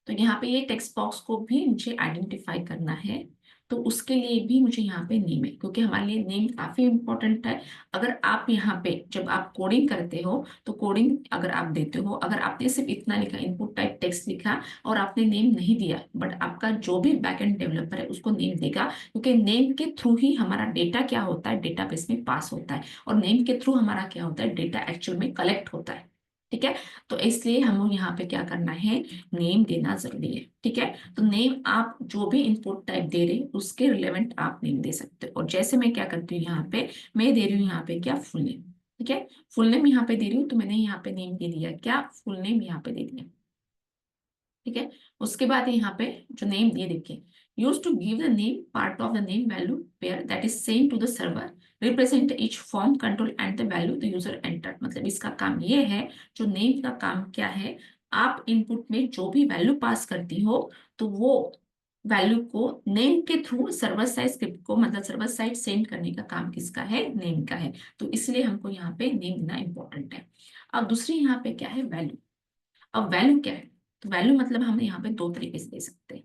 तो यहाँ पे ये टेक्स्ट बॉक्स को भी मुझे आइडेंटिफाई करना है, तो उसके लिए भी मुझे यहाँ पे नेम है, क्योंकि हमारे लिए नेम काफी इंपॉर्टेंट है। अगर आप यहाँ पे जब आप कोडिंग करते हो, तो कोडिंग अगर आप देते हो, अगर आपने सिर्फ इतना लिखा, इनपुट टाइप टेक्स्ट लिखा, और आपने नेम नहीं दिया, बट आपका जो भी बैकएंड डेवलपर है उसको नेम देगा, क्योंकि नेम के थ्रू ही हमारा डेटा क्या होता है, डेटाबेस में पास होता है, और नेम के थ्रू हमारा क्या होता है, डेटा एक्चुअल में कलेक्ट होता है। ठीक है। तो इसलिए हम यहाँ पे क्या करना है, नेम देना जरूरी है। ठीक है, तो नेम आप जो भी इनपुट टाइप दे रहे हैं उसके रिलेवेंट आप नेम दे सकते हो। और जैसे मैं क्या करती हूँ यहाँ पे, मैं दे रही हूँ यहाँ पे क्या, फुल नेम। ठीक है, फुल नेम यहाँ पे दे रही हूँ, तो मैंने यहाँ पे नेम दे दिया क्या, फुल नेम यहाँ पे दे दिया। ठीक है, उसके बाद यहाँ पे जो नेम दिए देखिए, use to give the name part of the name value pair that is send to the server, represent each form control and the value the user enter. मतलब इसका काम ये है, जो नेम का काम क्या है, आप इनपुट में जो भी वैल्यू पास करती हो, तो वो वैल्यू को नेम के थ्रू सर्वर साइड स्क्रिप्ट को, मतलब सर्वर साइड सेंड करने का काम किसका है, नेम का है। तो इसलिए हमको यहाँ पे नेम देना इंपॉर्टेंट है। अब दूसरी यहाँ पे क्या है, वैल्यू। अब वैल्यू क्या है, तो वैल्यू मतलब हम यहाँ पे दो तरीके से दे सकते हैं।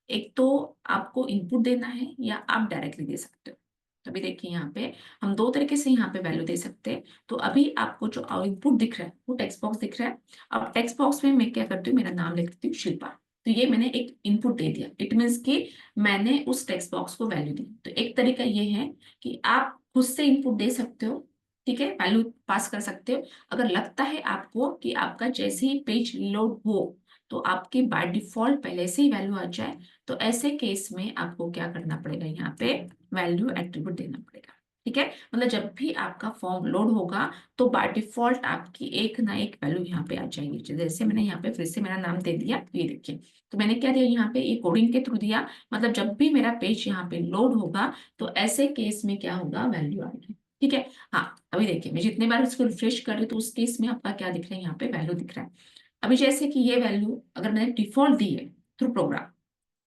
एक तो आपको इनपुट देना है या आप डायरेक्टली दे सकते हो। तो अभी देखिए यहाँ पे हम दो तरीके से यहाँ पे वैल्यू दे सकते हैं। तो अभी आपको जो इनपुट दिख रहा है वो टेक्स्ट बॉक्स दिख रहा है। अब टेक्स्ट बॉक्स में मैं क्या करती हूँ, मेरा नाम लिख देती हूँ शिल्पा। तो ये मैंने एक इनपुट दे दिया, इट मीन्स कि मैंने उस टेक्स्ट बॉक्स को वैल्यू दी। तो एक तरीका ये है कि आप खुद से इनपुट दे सकते हो। ठीक है, वैल्यू पास कर सकते हो। अगर लगता है आपको कि आपका जैसे ही पेज लोड हो तो आपकी बाय डिफॉल्ट पहले से ही वैल्यू आ जाए, तो ऐसे केस में आपको क्या करना पड़ेगा, यहाँ पे वैल्यू एट्रीब्यूट देना पड़ेगा। ठीक है, मतलब जब भी आपका फॉर्म लोड होगा तो बाय डिफॉल्ट आपकी एक ना एक वैल्यू यहाँ पे आ जाएगी। जैसे मैंने यहाँ पे फिर से मेरा नाम दे दिया, ये देखिए। तो मैंने क्या दिया यहाँ पे, ये कोडिंग के थ्रू दिया। मतलब जब भी मेरा पेज यहाँ पे लोड होगा तो ऐसे केस में क्या होगा, वैल्यू आएगी। ठीक है। हाँ, अभी देखिए मैं जितने बार इसको रिफ्रेश कर रही हूँ तो उस केस में आपका क्या दिख रहा है, यहाँ पे वैल्यू दिख रहा है। अभी जैसे कि ये वैल्यू अगर मैंने डिफॉल्ट दी है थ्रू प्रोग्राम,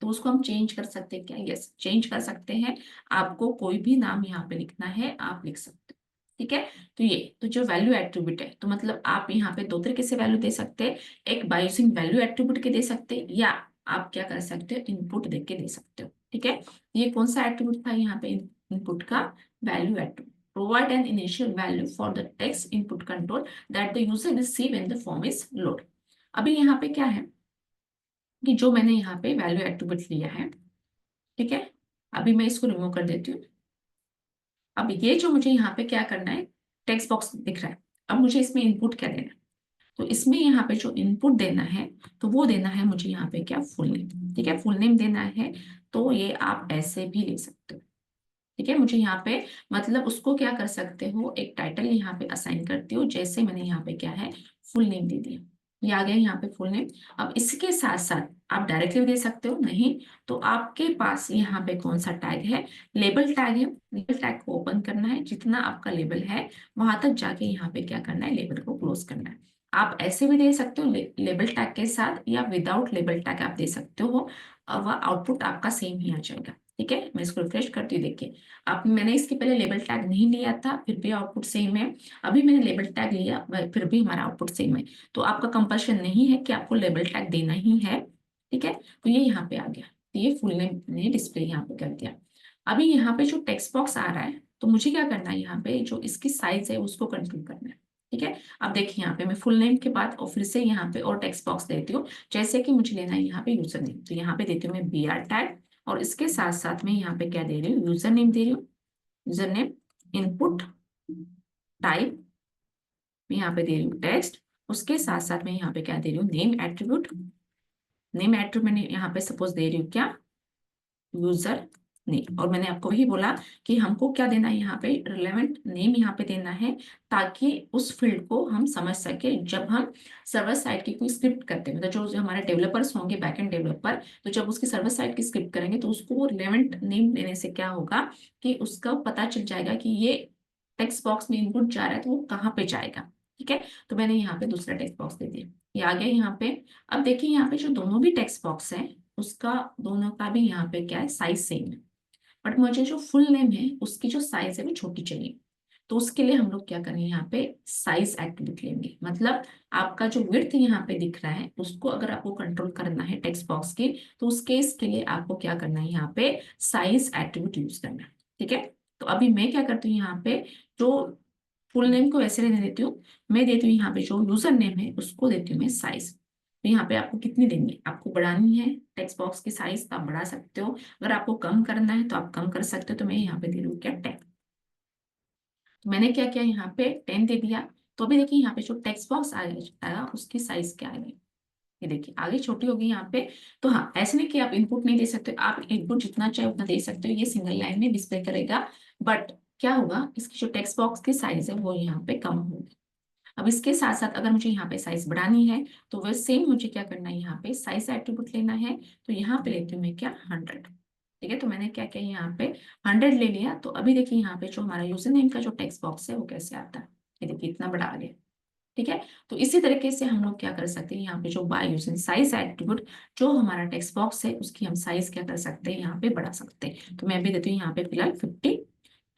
तो उसको हम चेंज कर सकते हैं क्या, यस चेंज कर सकते हैं। आपको कोई भी नाम यहाँ पे लिखना है आप लिख सकते हो। ठीक है, तो ये तो जो वैल्यू एट्रीब्यूट है, तो मतलब आप यहाँ पे दो तरीके से वैल्यू दे सकते हैं। एक बाय यूजिंग वैल्यू एट्रीब्यूट के दे सकते हैं, या आप क्या कर सकते हो, इनपुट दे के दे सकते हो। ठीक है, ये कौन सा एट्रीब्यूट था यहाँ पे, इनपुट का value attribute. Provide an initial value for the text input control that the user receive when the form is load। अभी यहाँ पे क्या है कि जो मैंने यहाँ पे वैल्यू एट्रीब्यूट लिया है, ठीक है, अभी मैं इसको रिमूव कर देती हूँ। अब ये जो मुझे यहाँ पे क्या करना है, टेक्स्ट बॉक्स दिख रहा है। अब मुझे इसमें इनपुट क्या देना है, तो इसमें यहाँ पे जो इनपुट देना है, तो वो देना है मुझे यहाँ पे क्या, फुल नेम। ठीक है, फुल नेम देना है। तो ये आप ऐसे भी ले सकते हो। ठीक है, मुझे यहाँ पे मतलब उसको क्या कर सकते हो, एक टाइटल यहाँ पे असाइन करती हो। जैसे मैंने यहाँ पे क्या है, फुल नेम दे दिया, ये आ गया यहाँ पे फुल नेम। अब इसके साथ साथ आप डायरेक्टली भी दे सकते हो, नहीं तो आपके पास यहाँ पे कौन सा टैग है, लेबल टैग है। लेबल टैग को ओपन करना है, जितना आपका लेबल है वहां तक जाके यहाँ पे क्या करना है, लेबल को क्लोज करना है। आप ऐसे भी दे सकते हो लेबल टैग के साथ, या विदाउट लेबल टैग आप दे सकते हो। और वह आउटपुट आपका सेम ही आ जाएगा। ठीक है, मैं इसको रिफ्रेश करती हूँ, देखिए आप, मैंने इसके पहले लेबल टैग नहीं लिया था फिर भी आउटपुट सेम है। अभी मैंने लेबल टैग लिया फिर भी हमारा आउटपुट सेम है। तो आपका कंपल्शन नहीं है कि आपको लेबल टैग देना ही है। ठीक है, तो ये यहाँ पे आ गया, तो ये फुल नेम ने डिस्प्ले यहाँ पे कर दिया। अभी यहाँ पे जो टेक्स्ट बॉक्स आ रहा है, तो मुझे क्या करना है, यहाँ पे जो इसकी साइज है उसको कंट्रोल करना है। ठीक है, अब देखिए यहाँ पे मैं फुल नेम के बाद और फिर से यहाँ पे और टेक्स्ट बॉक्स देती हूँ। जैसे कि मुझे लेना है यहाँ पे यूजर नेम, तो यहाँ पे देती हूँ मैं BR टैग, और इसके साथ साथ में यहाँ पे क्या दे रही हूँ, यूजर नेम दे रही हूँ। यूजर नेम, इनपुट टाइप मैं यहाँ पे दे रही हूँ टेक्स्ट। उसके साथ साथ मैं यहाँ पे क्या दे रही हूँ, नेम एट्रीब्यूट। नेम एट्रीब्यूट मैंने यहाँ पे सपोज दे रही हूँ क्या, यूजर नेम। और मैंने आपको वही बोला कि हमको क्या देना है, यहाँ पे रिलेवेंट नेम यहाँ पे देना है, ताकि उस फील्ड को हम समझ सके जब हम सर्वर साइड की कोई स्क्रिप्ट करते हैं। मतलब जो हमारे डेवलपर्स होंगे, बैकएंड डेवलपर, तो जब उसकी सर्वर साइड की स्क्रिप्ट करेंगे तो उसको वो रिलेवेंट नेम देने से क्या होगा कि उसका पता चल जाएगा कि ये टेक्स्ट बॉक्स में इनपुट जा रहा है तो वो कहाँ पे जाएगा। ठीक है, तो मैंने यहाँ पे दूसरा टेक्स्ट बॉक्स दे दिया, ये आ गया यहाँ पे। अब देखिए यहाँ पे जो दोनों भी टेक्स्ट बॉक्स है उसका, दोनों का भी यहाँ पे क्या है, साइज सेम है। बट मुझे जो फुल नेम है उसकी जो साइज है वो छोटी चाहिए। तो उसके लिए हम लोग क्या करेंगे, यहाँ पे साइज एट्रीब्यूट लेंगे। मतलब आपका जो विड्थ यहाँ पे दिख रहा है उसको अगर आपको कंट्रोल करना है टेक्स्ट बॉक्स की, तो उस केस के लिए आपको क्या करना है, यहाँ पे साइज एट्रीब्यूट यूज करना है। ठीक है, तो अभी मैं क्या करती हूँ, यहाँ पे जो फुल नेम को वैसे रहने देती हूँ, मैं देती हूँ यहाँ पे जो यूजर नेम है उसको देती हूँ मैं साइज। तो यहाँ पे आपको कितनी देंगे, आपको बढ़ानी है टेक्स्ट बॉक्स की साइज तो आप बढ़ा सकते हो, अगर आपको कम करना है तो आप कम कर सकते हो। तो मैं यहाँ पे दे रही हूँ क्या, 10। तो मैंने क्या किया, यहाँ पे 10 दे दिया। तो अभी देखिए यहाँ पे जो टेक्स्ट बॉक्स आएगा उसकी साइज क्या आएगी, ये देखिए आगे छोटी होगी यहाँ पे। तो हाँ, ऐसे नहीं कि आप इनपुट नहीं दे सकते, आप इनपुट जितना चाहे उतना दे सकते हो, ये सिंगल लाइन में डिस्प्ले करेगा। बट क्या होगा, इसकी जो टेक्स्ट बॉक्स की साइज है वो यहाँ पे कम होगी। अब इसके साथ साथ अगर मुझे यहाँ पे साइज बढ़ानी है तो वह सेम मुझे क्या करना है, यहाँ पे साइज एट्रीब्यूट लेना है। तो यहाँ पे लेती हूँ मैं क्या 100। ठीक है, तो मैंने क्या किया यहाँ पे 100 ले लिया। तो अभी देखिए यहाँ पे जो हमारा यूजर नेम का जो टेक्स्ट बॉक्स है वो कैसे आता है, ये देखिए इतना बड़ा आ गया। ठीक है, तो इसी तरीके से हम लोग क्या कर सकते हैं, यहाँ पे जो बाय यूजिंग साइज एट्रीब्यूट जो हमारा टेक्स्ट बॉक्स है उसकी हम साइज क्या कर सकते हैं, यहाँ पे बढ़ा सकते हैं। तो मैं अभी देती हूँ यहाँ पे फिलहाल 50।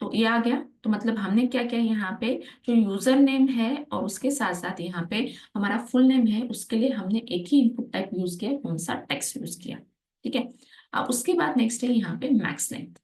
तो ये आ गया। तो मतलब हमने क्या किया यहाँ पे, जो यूजर नेम है और उसके साथ साथ यहाँ पे हमारा फुल नेम है, उसके लिए हमने एक ही इनपुट टाइप यूज किया, कौन सा, टेक्स्ट यूज किया। ठीक है, अब उसके बाद नेक्स्ट है यहाँ पे मैक्स लेंथ।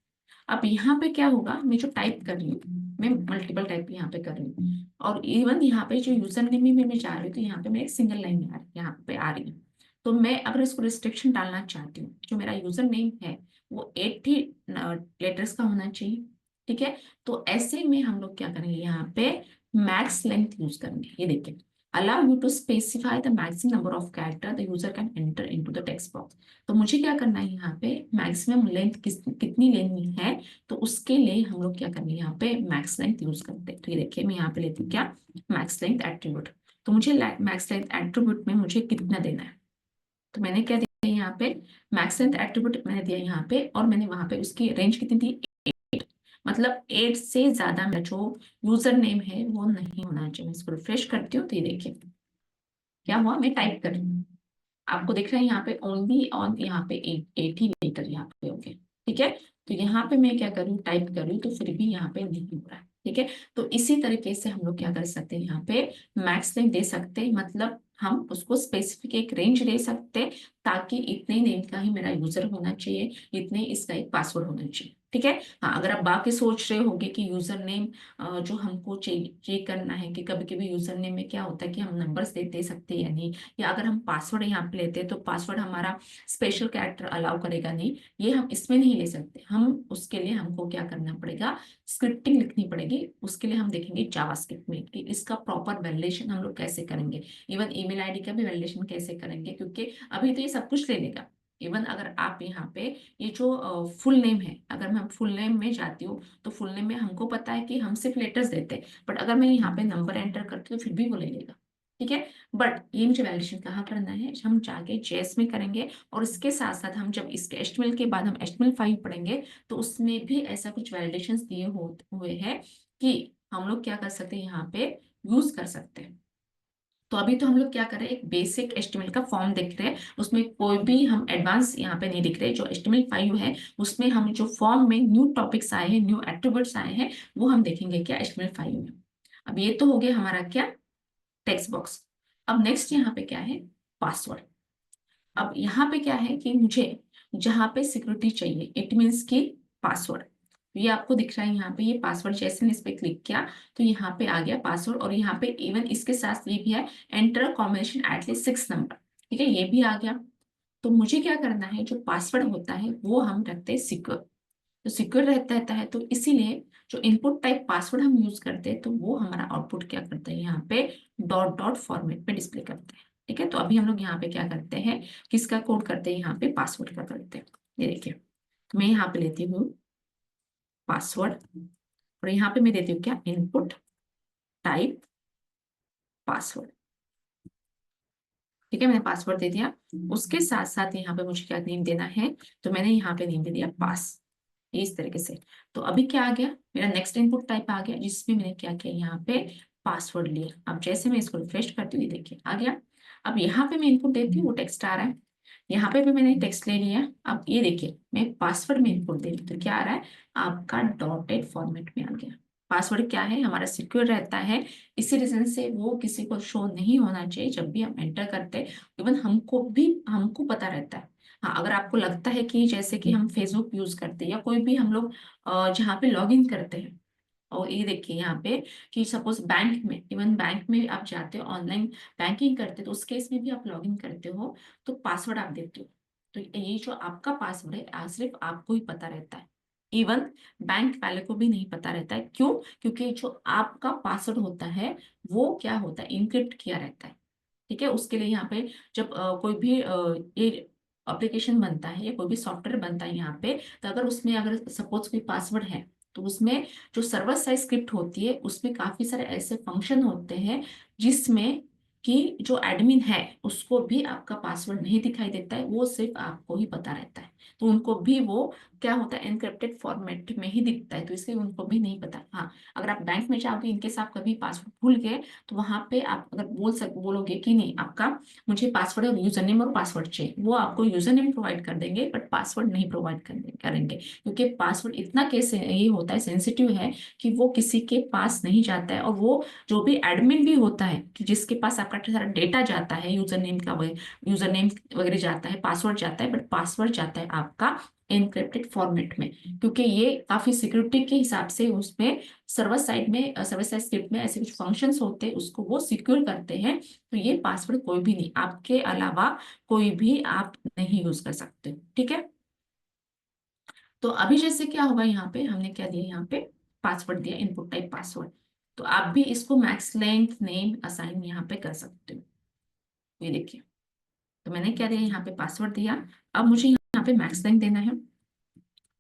अब यहाँ पे क्या होगा, मैं जो टाइप कर रही हूँ, मैं मल्टीपल टाइप यहाँ पे कर रही हूँ, और इवन यहाँ पे जो यूजर नेम में मैं जा रही हूँ तो यहाँ पे मैं एक सिंगल लाइन में यहाँ पे आ रही हूँ। तो मैं अगर इसको रिस्ट्रिक्शन डालना चाहती हूँ, जो मेरा यूजर नेम है वो 80 लेटर्स का होना चाहिए। ठीक है, तो ऐसे में हम लोग क्या करेंगे, यहाँ पे मैक्स लेंथ यूज करेंगे। ये देखिए, allow you to specify the maximum number of character the user can enter into the text box। तो मुझे क्या करना है, यहाँ पे मैक्सिमम लेंथ कितनी लेनी है, तो उसके लिए हम लोग क्या करेंगे, यहाँ पे मैक्स लेंथ यूज करते हैं। तो ये देखिए मैं यहाँ पे लेती हूँ क्या, मैक्स लेंथ एट्रीब्यूट। तो मुझे मैक्स लेंथ एट्रीब्यूट में मुझे कितना देना है, तो मैंने क्या दिया यहाँ पे, मैक्स लेंथ एट्रीब्यूट मैंने दिया यहाँ पे, और मैंने वहां पे उसकी रेंज कितनी दी, 8। मतलब 8 से ज्यादा मेरा जो यूजर नेम है वो नहीं होना चाहिए। मैं इसको रिफ्रेश करती हूँ तो ये देखिए क्या हुआ, मैं टाइप कर रही हूँ, आपको दिख रहा है यहाँ पे ओनली ऑन, यहाँ पे 80 लीटर यहाँ पे हो गए। ठीक है, तो यहाँ पे मैं क्या करूँ, टाइप कर रही हूँ, तो फिर भी यहाँ पे नहीं हो रहा है। ठीक है, तो इसी तरीके से हम लोग क्या कर सकते हैं, यहाँ पे मैक्स नेम दे सकते हैं, मतलब हम उसको स्पेसिफिक एक रेंज दे सकते हैं, ताकि इतने नेम का ही मेरा यूजर होना चाहिए, इतने इसका एक पासवर्ड होना चाहिए। ठीक है, हाँ, अगर आप बाकी सोच रहे होंगे कि यूजर नेम जो हमको चेक करना है, कि कभी कभी यूजर नेम में क्या होता है कि हम नंबर्स दे सकते हैं या नहीं, या अगर हम पासवर्ड यहाँ पे लेते हैं तो पासवर्ड हमारा स्पेशल कैरेक्टर अलाउ करेगा नहीं, ये हम इसमें नहीं ले सकते। हम उसके लिए हमको क्या करना पड़ेगा, स्क्रिप्टिंग लिखनी पड़ेगी। उसके लिए हम देखेंगे जावास्क्रिप्ट में कि इसका प्रॉपर वैलिडेशन हम लोग कैसे करेंगे, इवन ईमेल आईडी का भी वैलिडेशन कैसे करेंगे, क्योंकि अभी तो ये सब कुछ ले लेगा। इवन अगर आप यहाँ पे ये जो फुल नेम है, अगर मैं फुल नेम में जाती हूँ तो फुल नेम में हमको पता है कि हम सिर्फ लेटर्स देते हैं, बट अगर मैं यहाँ पे नंबर एंटर करती हूँ तो फिर भी वो ले लेगा। ठीक है, बट ये मुझे वैलिडेशन कहाँ करना है, हम जाके जेएस में करेंगे, और इसके साथ साथ हम जब इसके एचटीएमएल के बाद हम HTML5 पढ़ेंगे तो उसमें भी ऐसा कुछ वैलिडेशन दिए हुए हैं कि हम लोग क्या कर सकते हैं, यहाँ पे यूज कर सकते हैं। तो अभी तो हम लोग क्या कर रहे हैं, एक बेसिक एचटीएमएल का फॉर्म देख रहे हैं, उसमें कोई भी हम एडवांस यहाँ पे नहीं दिख रहे। जो HTML5 है उसमें हम जो फॉर्म में न्यू टॉपिक्स आए हैं, न्यू एट्रीब्यूट्स आए हैं, वो हम देखेंगे क्या HTML5 में। अब ये तो हो गया हमारा क्या, टेक्स्ट बॉक्स। अब नेक्स्ट यहाँ पे क्या है, पासवर्ड। अब यहाँ पे क्या है कि मुझे जहाँ पे सिक्योरिटी चाहिए, इट मीन्स की पासवर्ड, ये आपको दिख रहा है यहाँ पे, ये पासवर्ड जैसे मैंने इस पे क्लिक किया तो यहाँ पे आ गया पासवर्ड, और यहाँ पे इवन इसके साथ ये भी है, एंटर कॉम्बिनेशन एटलीस्ट 6 नंबर। ठीक है, ये भी आ गया। तो मुझे क्या करना है, जो पासवर्ड होता है वो हम रखते हैं सिक्योर। तो सिक्योर रहता है तो इसीलिए जो इनपुट टाइप पासवर्ड हम यूज करते हैं तो वो हमारा आउटपुट क्या करता है, यहाँ पे डॉट डॉट फॉर्मेट में डिस्प्ले करते हैं। ठीक है, तो अभी हम लोग यहाँ पे क्या करते हैं, किसका कोड करते हैं, यहाँ पे पासवर्ड का करते हैं। ये देखिए, तो मैं यहाँ पे लेती हूँ पासवर्ड, और यहाँ पे मैं देती हूँ क्या, इनपुट टाइप पासवर्ड। ठीक है, मैंने पासवर्ड दे दिया। उसके साथ साथ यहाँ पे मुझे क्या नेम देना है, तो मैंने यहाँ पे नेम दे दिया पास, इस तरीके से। तो अभी क्या आ गया, मेरा नेक्स्ट इनपुट टाइप आ गया, जिसमें मैंने क्या किया, यहाँ पे पासवर्ड लिया। अब जैसे मैं इसको रिफ्रेश करती हूँ, ये देखिए आ गया। अब यहाँ पे मैं इनपुट देती हूँ, वो टेक्स्ट आ रहा है। यहाँ पे भी मैंने टेक्स्ट ले लिया। अब ये देखिए मैं पासवर्ड में इनपुट दे रही हूँ, तो क्या आ रहा है, आपका डॉटेड फॉर्मेट में आ गया। पासवर्ड क्या है, हमारा सिक्योर रहता है, इसी रीजन से वो किसी को शो नहीं होना चाहिए जब भी हम एंटर करते हैं। इवन हमको पता रहता है। हाँ, अगर आपको लगता है कि जैसे कि हम फेसबुक यूज करते हैं या कोई भी हम लोग जहाँ पे लॉग इन करते हैं, और ये देखिए यहाँ पे कि सपोज बैंक में, इवन बैंक में आप जाते हो ऑनलाइन बैंकिंग करते हो, तो उस केस में भी आप लॉग इन करते हो तो पासवर्ड आप देते हो। तो ये जो आपका पासवर्ड है सिर्फ आपको ही पता रहता है। इवन बैंक वाले को भी नहीं पता रहता है। क्यों? क्योंकि जो आपका पासवर्ड होता है वो क्या होता है, इनक्रिप्ट किया रहता है। ठीक है, उसके लिए यहाँ पे जब कोई भी ये एप्लीकेशन बनता है या कोई भी सॉफ्टवेयर बनता है यहाँ पे, तो अगर उसमें अगर सपोज कोई पासवर्ड है, तो उसमें जो सर्वर साइड स्क्रिप्ट होती है उसमें काफी सारे ऐसे फंक्शन होते हैं जिसमें कि जो एडमिन है उसको भी आपका पासवर्ड नहीं दिखाई देता है, वो सिर्फ आपको ही पता रहता है। तो उनको भी वो क्या होता है, एनक्रिप्टेड फॉर्मेट में ही दिखता है, तो इसलिए उनको भी नहीं पता। हाँ, अगर आप बैंक में जाओगे, इनकेस आप कभी पासवर्ड भूल गए, तो वहां पे आप अगर बोलोगे कि नहीं आपका, मुझे पासवर्ड और यूजर नेम और पासवर्ड चाहिए, वो आपको यूजर नेम प्रोवाइड कर देंगे बट पासवर्ड नहीं प्रोवाइड करेंगे, क्योंकि पासवर्ड इतना केस ये होता है, सेंसिटिव है, कि वो किसी के पास नहीं जाता है। और वो जो भी एडमिन भी होता है कि जिसके पास आपका सारा डेटा जाता है, यूजर नेम वगैरह जाता है, पासवर्ड जाता है, बट पासवर्ड जाता है आपका एनक्रिप्टेड फॉर्मेट में, क्योंकि ये काफी सिक्योरिटी के हिसाब से उसमें सर्वर साइड स्क्रिप्ट में ऐसे कुछ फंक्शंस होते हैं, उसको वो सिक्योर करते हैं। तो ये पासवर्ड कोई भी नहीं, आपके अलावा कोई भी आप नहीं यूज कर सकते। ठीक है, तो अभी जैसे क्या होगा, यहाँ पे हमने क्या दिया, यहाँ पे पासवर्ड दिया, इनपुट टाइप पासवर्ड। तो आप भी इसको मैक्स लेंथ नेम असाइन यहाँ पे कर सकते हो। ये देखिए, तो मैंने क्या दिया, यहाँ पे पासवर्ड दिया। अब मुझे यहाँ पे मैक्स लेंथ देना है।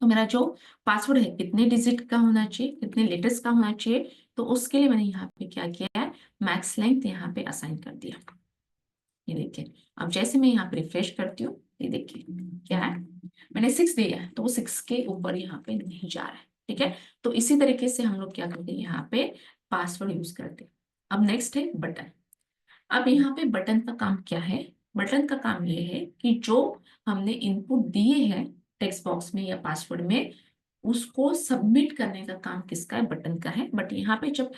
तो मेरा जो पासवर्ड है कितने डिजिट का होना चाहिए, कितने लेटर्स का होना चाहिए, तो उसके लिए मैंने यहाँ पे क्या किया है, मैक्स लेंथ यहाँ पे असाइन कर दिया। ये देखिए, अब जैसे मैं यहाँ पे रिफ्रेश करती हूँ, ये देखिए क्या है, मैंने 6 दिया है, तो वो 6 के ऊपर यहाँ पे नहीं जा रहा है। ठीक है, तो इसी तरीके से हम लोग क्या करते हैं, यहाँ पे पासवर्ड यूज करते हैं। अब नेक्स्ट है बटन। अब यहाँ पे बटन का काम क्या है, बटन का काम ये है कि जो हमने इनपुट दिए हैं टेक्स्ट बॉक्स में या पासवर्ड में, उसको सबमिट करने का काम किसका है, बटन का है। बट यहाँ पे जब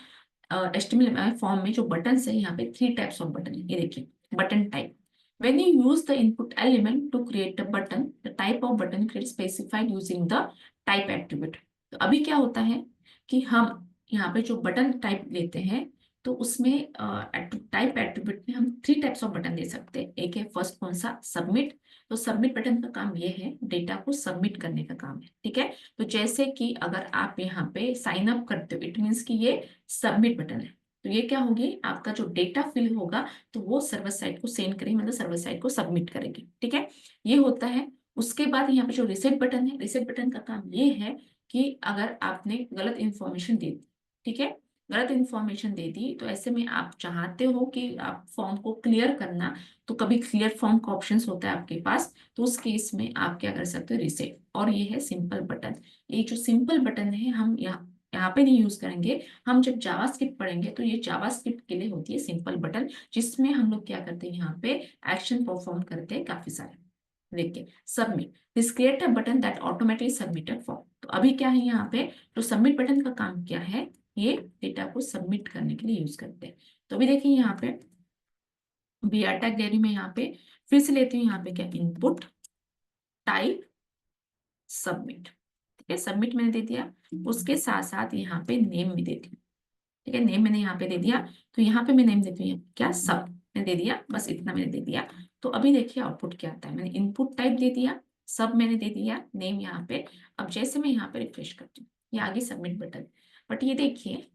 HTML फॉर्म में जो बटन है, यहाँ पे 3 टाइप्स ऑफ बटन है। ये देखिए, button type, when you use the input element to create a button, the type of button created specified using the type attribute। तो अभी क्या होता है कि हम यहाँ पे जो बटन टाइप लेते हैं, तो उसमें टाइप एट्रीब्यूट में हम 3 टाइप्स ऑफ बटन दे सकते हैं। एक है फर्स्ट, कौन सा, सबमिट। तो सबमिट बटन का काम ये है, डेटा को सबमिट करने का काम है। ठीक है, तो जैसे कि अगर आप यहाँ पे साइन अप करते हो, इट मीन्स कि ये सबमिट बटन है। तो ये क्या होगी, आपका जो डेटा फिल होगा तो वो सर्वर साइड को सेंड करेगी, मतलब सर्वर साइड को सबमिट करेगी। ठीक है, ये होता है। उसके बाद यहाँ पे जो रिसेट बटन है, रिसेट बटन का काम ये है कि अगर आपने गलत इंफॉर्मेशन दे दी, ठीक है, गलत इंफॉर्मेशन दे दी, तो ऐसे में आप चाहते हो कि आप फॉर्म को क्लियर करना, तो कभी क्लियर फॉर्म का ऑप्शन होता है आपके पास, तो उस केस में आप क्या कर सकते हो, रिसेट। और ये है सिंपल बटन। ये जो सिंपल बटन है हम यहाँ पे नहीं यूज करेंगे। हम जब जावास्क्रिप्ट पढ़ेंगे तो ये जावास्क्रिप्ट के लिए होती है सिंपल बटन, जिसमें हम लोग क्या करते हैं, यहाँ पे एक्शन परफॉर्म करते हैं काफी सारे। देखिए, submit, this create a button that automatically submitted form. तो अभी क्या है, यहाँ पे जो सबमिट बटन का काम क्या है, ये डेटा को सबमिट करने के लिए यूज करते हैं। तो अभी देखिए, यहाँ पे बीआरटा गैलरी में यहाँ पे फिर से लेती हूँ, यहाँ पे क्या, इनपुट टाइप सबमिट। ठीक है, सबमिट मैंने दे दिया, उसके साथ साथ यहाँ पे नेम भी देती हूँ। ठीक है, नेम मैंने यहाँ पे दे दिया, तो यहाँ पे मैं नेम देती हूँ क्या, सब मैंने दे दिया, बस इतना मैंने दे दिया। तो अभी देखिए आउटपुट क्या आता है, मैंने इनपुट टाइप दे दिया, सब मैंने दे दिया, नेम यहाँ पे। अब जैसे मैं यहाँ पे रिफ्रेश करती हूँ, ये आगे सबमिट बटन। बट ये देखिए,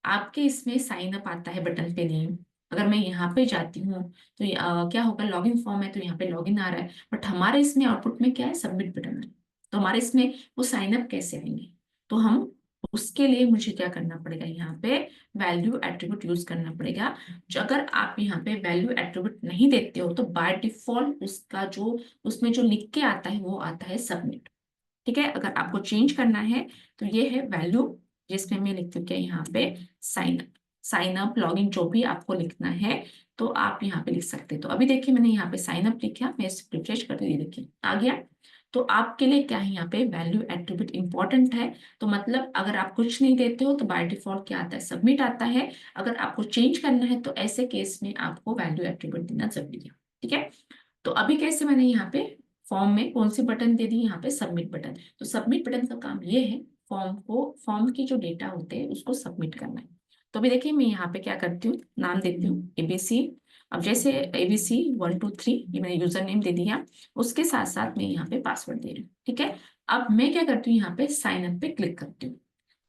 आपके इसमें साइन अप आता है बटन पे नेम। अगर मैं यहाँ पे जाती हूँ तो क्या होगा, लॉगिन फॉर्म है तो यहाँ पे लॉगिन आ रहा है, बट हमारे इसमें आउटपुट में क्या है, सबमिट बटन है। तो हमारे इसमें वो साइन अप कैसे आएंगे, तो हम उसके लिए मुझे क्या करना पड़ेगा, यहाँ पे वैल्यू एट्रीब्यूट यूज करना पड़ेगा। जो अगर आप यहाँ पे वैल्यू एट्रीब्यूट नहीं देते हो, तो बाय डिफॉल्ट उसका जो उसमें जो लिख के आता है वो आता है सबमिट। ठीक है, अगर आपको चेंज करना है तो ये है वैल्यू, जिसमें मैं लिखती हूँ क्या, यहाँ पे sign up, sign up login, जो भी आपको लिखना है तो आप यहाँ पे लिख सकते हैं। तो अभी देखिए, मैंने यहाँ पे साइन अप लिखा, मैं रिफ्रेश करती हूँ, ये देखिए आ गया। तो आपके लिए क्या है, यहाँ पे वैल्यू एट्रीब्यूट इंपॉर्टेंट है। तो मतलब अगर आप कुछ नहीं देते हो तो बाय डिफॉल्ट क्या आता है, सबमिट आता है। अगर आपको चेंज करना है तो ऐसे केस में आपको वैल्यू एट्रीब्यूट देना जरूरी है। ठीक है, तो अभी कैसे मैंने यहाँ पे फॉर्म में कौन सी बटन दे दी, यहाँ पे सबमिट बटन। तो सबमिट बटन का काम ये है, फॉर्म की जो डेटा होते हैं उसको सबमिट करना है। तो अभी देखिए, मैं यहाँ पे क्या करती हूँ, नाम देती हूँ एबीसी। अब जैसे ABC 1 2 3, ये मैंने यूजर नेम दे दिया, उसके साथ साथ मैं यहाँ पे पासवर्ड दे रही हूँ। ठीक है, अब मैं क्या करती हूँ, यहाँ पे साइन अप पे क्लिक करती हूँ।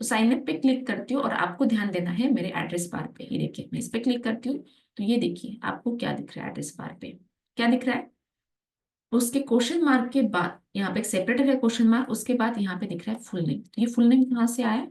तो साइन अप पे क्लिक करती हूँ और आपको ध्यान देना है मेरे एड्रेस बार पे। ये देखिए मैं इस पे क्लिक करती हूँ, तो ये देखिए आपको क्या दिख रहा है एड्रेस बार पे, क्या दिख रहा है, उसके क्वेश्चन मार्क के बाद यहाँ पे एक सेपरेटर है क्वेश्चन मार्क, उसके बाद यहाँ पे दिख रहा है फुल नेम। तो ये फुल नेम कहाँ से आया?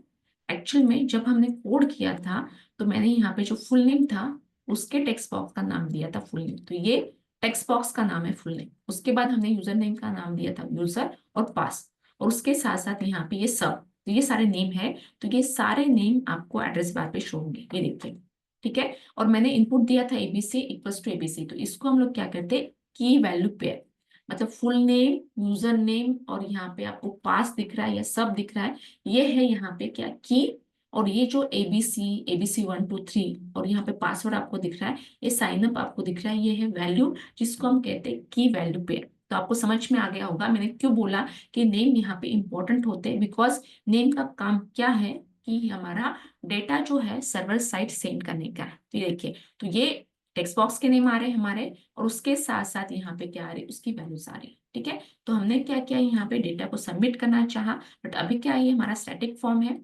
एक्चुअल में जब हमने कोड किया था तो मैंने यहाँ पे जो फुल नेम था उसके टेक्स्ट बॉक्स का नाम दिया था फुल नेम, तो ये टेक्स्ट बॉक्स का नाम है फुल नेम। उसके बाद हमने यूजर नेम का नाम दिया था यूजर और पास, और उसके साथ साथ यहाँ पे ये सब, तो ये सारे नेम है। तो ये सारे नेम आपको एड्रेस बार पे शो होंगे, ये देखिए। ठीक है, और मैंने इनपुट दिया था एबीसी इक्वल्स टू एबीसी, तो इसको हम लोग क्या करते हैं, की वैल्यू पेयर, मतलब फुल नेम यूजर नेम और यहाँ पे आपको पास दिख रहा है या सब दिख रहा है, ये है यहाँ पे क्या की। और ये जो एबीसी 1 2 3 और यहाँ पे पासवर्ड आपको दिख रहा है, ये साइन अप आपको दिख रहा है, ये है वैल्यू जिसको हम कहते हैं की वैल्यू पेयर। तो आपको समझ में आ गया होगा मैंने क्यों बोला कि नेम यहाँ पे इंपॉर्टेंट होते हैं, बिकॉज नेम का काम क्या है कि हमारा डेटा जो है सर्वर साइड सेंड करने का है। तो ये देखिए, तो ये टेक्स्ट बॉक्स के नेम आ रहे हैं हमारे, और उसके साथ साथ यहाँ पे क्या आ रही है, उसकी वैल्यूज आ रही है। ठीक है, तो हमने क्या किया, यहाँ पे डेटा को सबमिट करना चाहा, बट अभी क्या है, ये हमारा स्टैटिक फॉर्म है।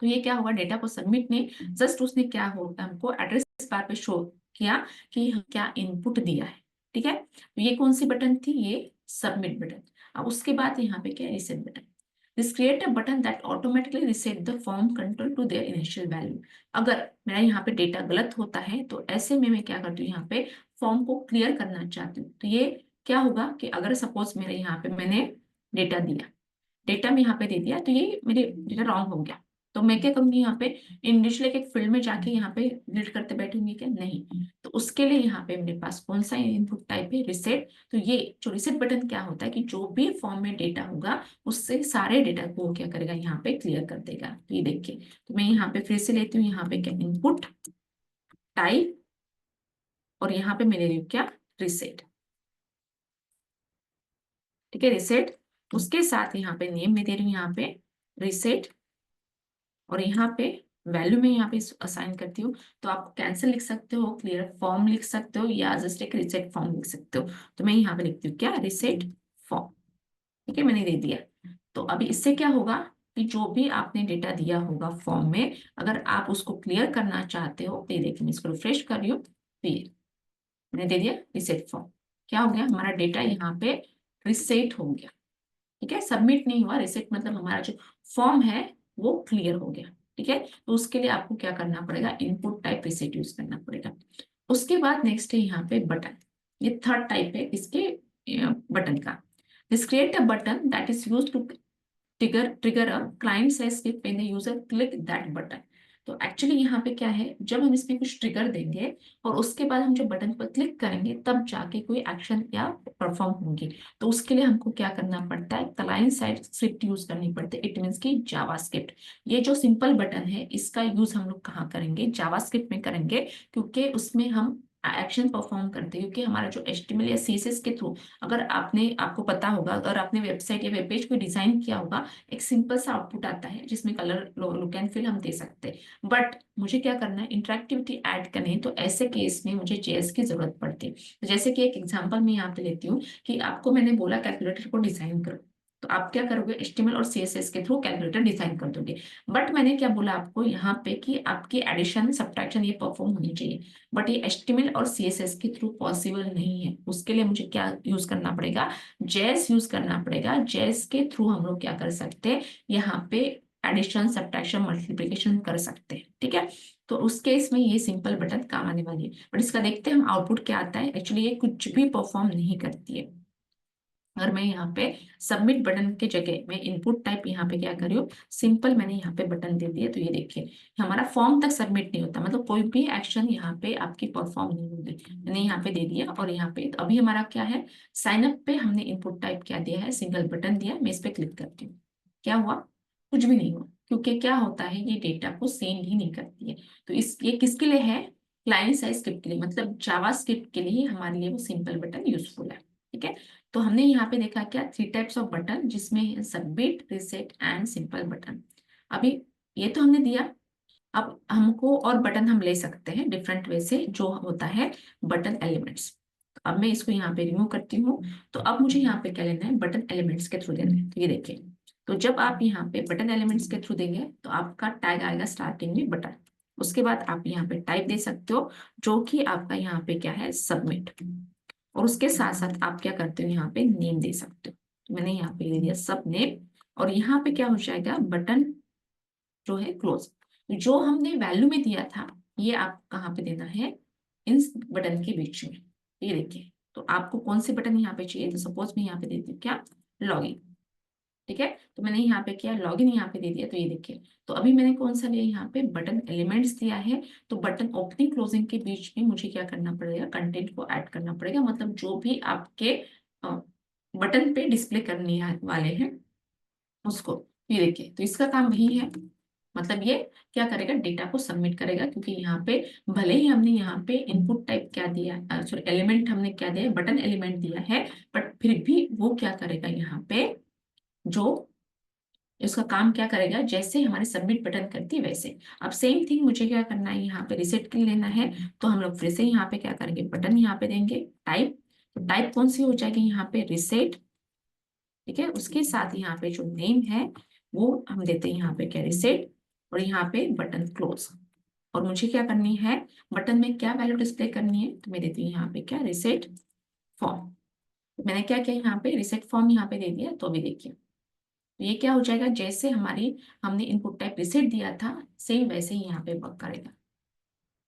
तो ये क्या हुआ, डेटा को सबमिट ने जस्ट उसने क्या होता हमको एड्रेस बार पे शो किया कि हम क्या इनपुट दिया है। ठीक है, तो ये कौन सी बटन थी, ये सबमिट बटन। अब उसके बाद यहाँ पे क्या है, reset button. This create a button that automatically reset the form control to their initial value. अगर मेरा यहाँ पे डेटा गलत होता है तो ऐसे में मैं क्या करती हूँ, यहाँ पे फॉर्म को क्लियर करना चाहती हूँ। तो ये क्या होगा कि अगर सपोज मेरे यहाँ पे मैंने डेटा दिया, डेटा में यहाँ पे दे दिया, तो ये मेरे डेटा रॉन्ग हो गया, तो मैं क्या करूंगी, यहाँ पे इंग्लिश लेके एक फील्ड में जाके यहाँ पे डिलीट करते बैठूंगी क्या, नहीं। तो उसके लिए यहाँ पे मेरे पास कौन सा इनपुट टाइप है, रिसेट। तो ये जो रिसेट बटन क्या होता है कि जो भी फॉर्म में डेटा होगा उससे सारे डेटा को क्या करेगा, यहाँ पे क्लियर कर देगा। तो ये देखिए, तो मैं यहाँ पे फिर से लेती हूँ, यहाँ पे क्या इनपुट टाइप, और यहाँ पे मेरे लिए क्या रिसेट। ठीक है, रिसेट, उसके साथ यहाँ पे नेम में दे रही हूँ, यहाँ पे रिसेट, और यहाँ पे वैल्यू में यहाँ पे असाइन करती हूँ। तो आप कैंसिल लिख सकते हो, क्लियर फॉर्म लिख सकते हो, या जस्ट एक रिसेट फॉर्म लिख सकते हो। तो मैं यहाँ पे लिखती हूँ क्या, रिसेट फॉर्म। ठीक है, मैंने दे दिया। तो अभी इससे क्या होगा कि जो भी आपने डेटा दिया होगा फॉर्म में, अगर आप उसको क्लियर करना चाहते हो, तो ये देखिए मैं इसको रिफ्रेश कर रही हूँ, तो ये मैंने दे दिया रिसेट फॉर्म। क्या हो गया, हमारा डेटा यहाँ पे रिसेट हो गया। ठीक है, सबमिट नहीं हुआ, रिसेट मतलब हमारा जो फॉर्म है वो क्लियर हो गया। ठीक है, तो उसके लिए आपको क्या करना पड़ेगा, इनपुट टाइप रिसेट यूज करना पड़ेगा। उसके बाद नेक्स्ट है यहाँ पे बटन, ये थर्ड टाइप है इसके बटन का। This create a button that is use to trigger a client says कि when the user click that button। तो एक्चुअली यहाँ पे क्या है, जब हम इसमें कुछ ट्रिगर देंगे और उसके बाद हम जब बटन पर क्लिक करेंगे तब जाके कोई एक्शन या परफॉर्म होंगे। तो उसके लिए हमको क्या करना पड़ता है, क्लाइंट साइड स्क्रिप्ट यूज करनी पड़ती है, इट मीन्स की जावास्क्रिप्ट। ये जो सिंपल बटन है इसका यूज हम लोग कहाँ करेंगे, जावास्क्रिप्ट में करेंगे, क्योंकि उसमें हम एक्शन परफॉर्म करते हैं। क्योंकि हमारा जो एचटीएमएल या सीएसएस के थ्रू, अगर आपको पता होगा, अगर आपने वेबसाइट या वेब पेज को डिजाइन किया होगा, एक सिंपल सा आउटपुट आता है जिसमें कलर लुक एंड फील हम दे सकते हैं। बट मुझे क्या करना है, इंटरेक्टिविटी ऐड करनी है, तो ऐसे केस में मुझे जेएस की जरूरत पड़ती है। तो जैसे कि एक एग्जांपल मैं यहाँ पे लेती हूँ कि आपको मैंने बोला कैलकुलेटर को डिजाइन करो, तो आप क्या करोगे, एचटीएमएल और सीएसएस के थ्रू कैलकुलेटर डिजाइन कर दोगे। बट मैंने क्या बोला आपको यहाँ पे कि आपकी एडिशन सब्ट्रैक्शन ये परफॉर्म होनी चाहिए, बट ये एचटीएमएल और सीएसएस के थ्रू पॉसिबल नहीं है। उसके लिए मुझे क्या यूज करना पड़ेगा, जेएस यूज करना पड़ेगा। जेएस के थ्रू हम लोग क्या कर सकते हैं, यहाँ पे एडिशन सब्ट्रैक्शन मल्टीप्लिकेशन कर सकते हैं। ठीक है, तो उस केस में ये सिंपल बटन काम आने वाली है। बट इसका देखते हैं हम आउटपुट क्या आता है। एक्चुअली ये कुछ भी परफॉर्म नहीं करती है। अगर मैं यहाँ पे सबमिट बटन के जगह मैं इनपुट टाइप यहाँ पे क्या कर रही हूँ, सिंपल मैंने यहाँ पे बटन दे दिया, तो ये देखिए हमारा फॉर्म तक सबमिट नहीं होता, मतलब कोई भी एक्शन यहाँ पे आपकी परफॉर्म नहीं होगी। मैंने यहाँ पे दे दिया, और यहाँ पे तो अभी हमारा क्या है, साइन अप पे हमने इनपुट टाइप क्या दिया है, सिंगल बटन दिया। मैं इस पे क्लिक करती हूँ, क्या हुआ, कुछ भी नहीं हुआ, क्योंकि क्या होता है ये डेटा को सेंड ही नहीं करती है। तो ये किसके लिए है, क्लाइंट साइड स्क्रिप्ट के लिए, मतलब जावा स्क्रिप्ट के लिए हमारे लिए वो सिंपल बटन यूजफुल है। ठीक है, तो हमने यहाँ पे देखा क्या, 3 टाइप्स ऑफ बटन, जिसमें submit, RISAT and simple button. अभी ये तो हमने दिया। अब हमको और बटन हम ले सकते हैं डिफरेंट वे से, जो होता है बटन एलिमेंट्स। अब मैं इसको यहाँ पे रिमूव करती हूँ। तो अब मुझे यहाँ पे क्या लेना है, बटन एलिमेंट्स के थ्रू देना है। तो ये देखिए, तो जब आप यहाँ पे बटन एलिमेंट्स के थ्रू देंगे तो आपका टैग आएगा स्टार्टिंग में बटन। उसके बाद आप यहाँ पे टाइप दे सकते हो, जो कि आपका यहाँ पे क्या है, सबमिट। और उसके साथ साथ आप क्या करते हो, यहाँ पे नेम दे सकते हो। तो मैंने यहाँ पे दे दिया सब नेम, और यहाँ पे क्या हो जाएगा, बटन जो है क्लोज। जो हमने वैल्यू में दिया था, ये आप कहाँ पे देना है, इन बटन के बीच में। ये देखिए, तो आपको कौन से बटन यहाँ पे चाहिए, तो सपोज मैं यहाँ पे देती हूँ क्या, लॉगिन। ठीक है, तो मैंने यहाँ पे क्या, लॉगिन यहाँ पे दे दिया। तो ये देखिए, तो अभी मैंने कौन सा लिया, यहाँ पे बटन एलिमेंट्स दिया है। तो बटन ओपनिंग क्लोजिंग के बीच में मुझे क्या करना पड़ेगा, कंटेंट को ऐड करना पड़ेगा, मतलब जो भी आपके बटन पे डिस्प्ले करने वाले हैं उसको। ये देखिए, तो इसका काम वही है, मतलब ये क्या करेगा, डेटा को सबमिट करेगा। क्योंकि यहाँ पे भले ही हमने यहाँ पे इनपुट टाइप क्या दिया, सॉरी एलिमेंट हमने क्या दिया, बटन एलिमेंट दिया है, बट फिर भी वो क्या करेगा, यहाँ पे जो इसका काम क्या करेगा, जैसे हमारे सबमिट बटन करती है वैसे। अब सेम थिंग मुझे क्या करना है, यहाँ पे रिसेट के लिए लेना है। तो हम लोग फिर से यहाँ पे क्या करेंगे, बटन यहाँ पे देंगे टाइप। तो टाइप कौन सी हो जाएगी, यहाँ पे रिसेट। ठीक है, उसके साथ यहाँ पे जो नेम है वो हम देते हैं यहाँ पे क्या, रिसेट। और यहाँ पे बटन क्लोज। और मुझे क्या करनी है, बटन में क्या वैल्यू डिस्प्ले करनी है, तो मैं देती हूँ यहाँ पे क्या, रिसेट फॉर्म। मैंने क्या किया, यहाँ पे रिसेट फॉर्म यहाँ पे दे दिया। तो अभी देखिए, तो ये क्या हो जाएगा, जैसे हमारी हमने इनपुट टाइप रिसेट दिया था, सेम वैसे ही यहाँ पे वर्क करेगा।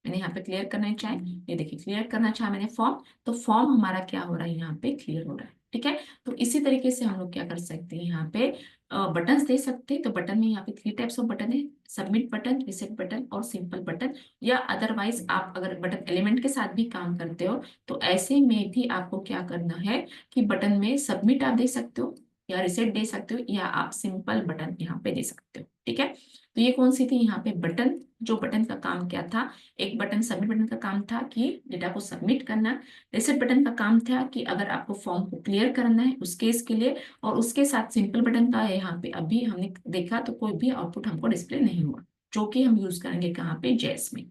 मैंने यहाँ पे क्लियर करना चाहे, ये देखिए क्लियर करना चाहा मैंने फॉर्म, तो फॉर्म हमारा क्या हो रहा है, यहाँ पे क्लियर हो रहा है। ठीक है, तो इसी तरीके से हम लोग क्या कर सकते हैं, यहाँ पे बटन्स दे सकते हैं। तो बटन में यहाँ पे 3 टाइप्स ऑफ बटन है, सबमिट बटन, रिसेट बटन और सिंपल बटन। या अदरवाइज आप अगर बटन एलिमेंट के साथ भी काम करते हो, तो ऐसे में भी आपको क्या करना है कि बटन में सबमिट आप दे सकते हो, या रिसेट दे सकते हो, या आप सिंपल बटन यहाँ पे दे सकते हो। ठीक है, तो ये कौन सी थी, यहाँ पे बटन। जो बटन का काम क्या था, एक बटन सबमिट बटन का काम था कि डेटा को सबमिट करना। रिसेट बटन का काम था कि अगर आपको फॉर्म को क्लियर करना है उस केस के लिए। और उसके साथ सिंपल बटन का है, यहाँ पे अभी हमने देखा तो कोई भी आउटपुट हमको डिस्प्ले नहीं हुआ, जो कि हम यूज करेंगे कहाँ पे, जेएस में।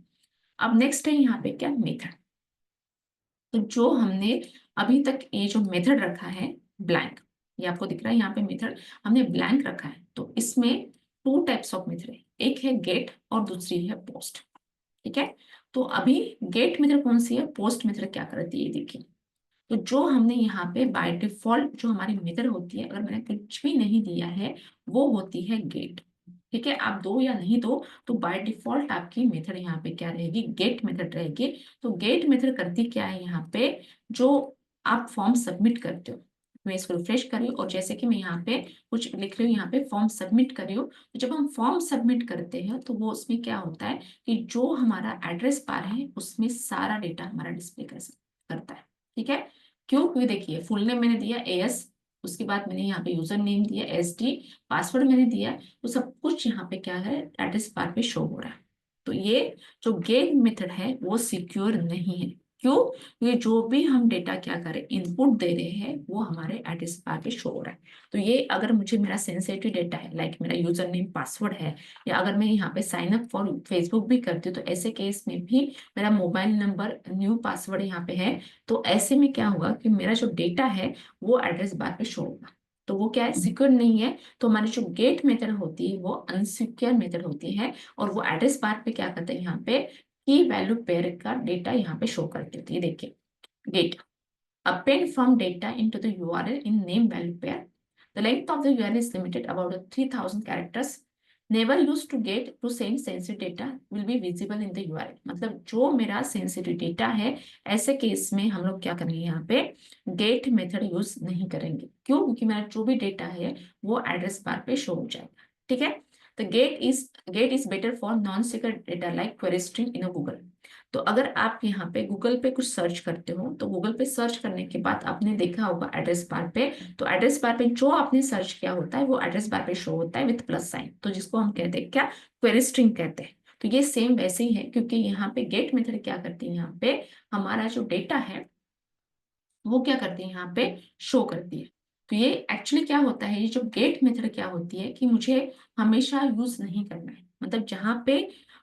अब नेक्स्ट है यहाँ पे क्या, मेथड। तो जो हमने अभी तक ये जो मेथड रखा है ब्लैंक, ये आपको दिख रहा है यहाँ पे मेथड हमने ब्लैंक रखा है। तो इसमें 2 टाइप्स ऑफ मेथड है, एक है गेट और दूसरी है पोस्ट। ठीक है, तो अभी गेट मेथड कौन सी है, पोस्ट मेथड क्या करती है, देखिए। तो जो हमने यहाँ पे बाय डिफॉल्ट जो हमारी मेथड होती है, अगर मैंने कुछ भी नहीं दिया है, वो होती है गेट। ठीक है, आप दो या नहीं दो, तो बाय डिफॉल्ट आपकी मेथड यहाँ पे क्या रहेगी, गेट मेथड रहेगी। तो गेट मेथड करती क्या है, यहाँ पे जो आप फॉर्म सबमिट करते हो, मैं इसको रिफ्रेश कर रही हूँ, और जैसे कि मैं यहाँ पे कुछ लिख रही हूँ, यहाँ पे फॉर्म सबमिट कर रही हूँ। तो जब हम फॉर्म सबमिट करते हैं, तो वो उसमें क्या होता है कि जो हमारा एड्रेस बार है उसमें सारा डेटा हमारा डिस्प्ले करता है। ठीक है, क्यों, क्योंकि देखिए फुल नेम मैंने दिया एएस, उसके बाद मैंने यहाँ पे यूजर नेम दिया एसडी, पासवर्ड मैंने दिया, तो सब कुछ यहाँ पे क्या है, एड्रेस बार पे शो हो रहा है। तो ये जो गेट मेथड है वो सिक्योर नहीं है। क्यों, ये जो भी हम डेटा क्या करें, इनपुट दे रहे हैं, वो हमारे एड्रेस बार पे शो हो रहा है। तो ये अगर मुझे मेरा सेंसिटिव डेटा है, लाइक मेरा यूजर नेम पासवर्ड है, या अगर मैं यहाँ पे साइन अप फॉर फेसबुक भी करती हूँ, तो ऐसे केस में भी मेरा मोबाइल नंबर न्यू पासवर्ड यहाँ पे है, तो ऐसे में क्या होगा कि मेरा जो डेटा है वो एड्रेस बार पे शो होगा। तो वो क्या है, सिक्योर नहीं है। तो हमारी जो गेट मेथड होती है वो अनसिक्योर मेथड होती है, और वो एड्रेस बार पे क्या करते हैं, यहाँ पे की वैल्यू पेयर का डेटा यहाँ पे शो करते होती है। देखिए, gate append from data into the URL in name value pair. The length of the URL is limited about 3000 characters. Never used to get to send sensitive data will be visible in the URL. मतलब जो मेरा sensitive data है, ऐसे case में हम लोग क्या करेंगे, यहाँ पे गेट मेथड यूज नहीं करेंगे। क्यों, क्योंकि मेरा जो भी डेटा है वो एड्रेस बार पे शो हो जाएगा। ठीक है, तो get is better for non secret data like query string in Google. तो अगर आप यहाँ पे गूगल पे कुछ सर्च करते हो, तो गूगल पे सर्च करने के बाद आपने देखा होगा एड्रेस बार पे, तो एड्रेस बार पे जो आपने सर्च किया होता है वो एड्रेस बार पे शो होता है विथ प्लस साइन, तो जिसको हम कहते हैं क्या, क्वेरी स्ट्रिंग कहते हैं। तो ये सेम वैसे ही है, क्योंकि यहाँ पे गेट मेथड क्या करती है, यहाँ पे हमारा जो डेटा है वो क्या करती है, यहाँ पे शो करती है। तो ये एक्चुअली क्या होता है, ये जो गेट मेथड क्या होती है कि मुझे हमेशा यूज नहीं करना है, मतलब जहाँ पे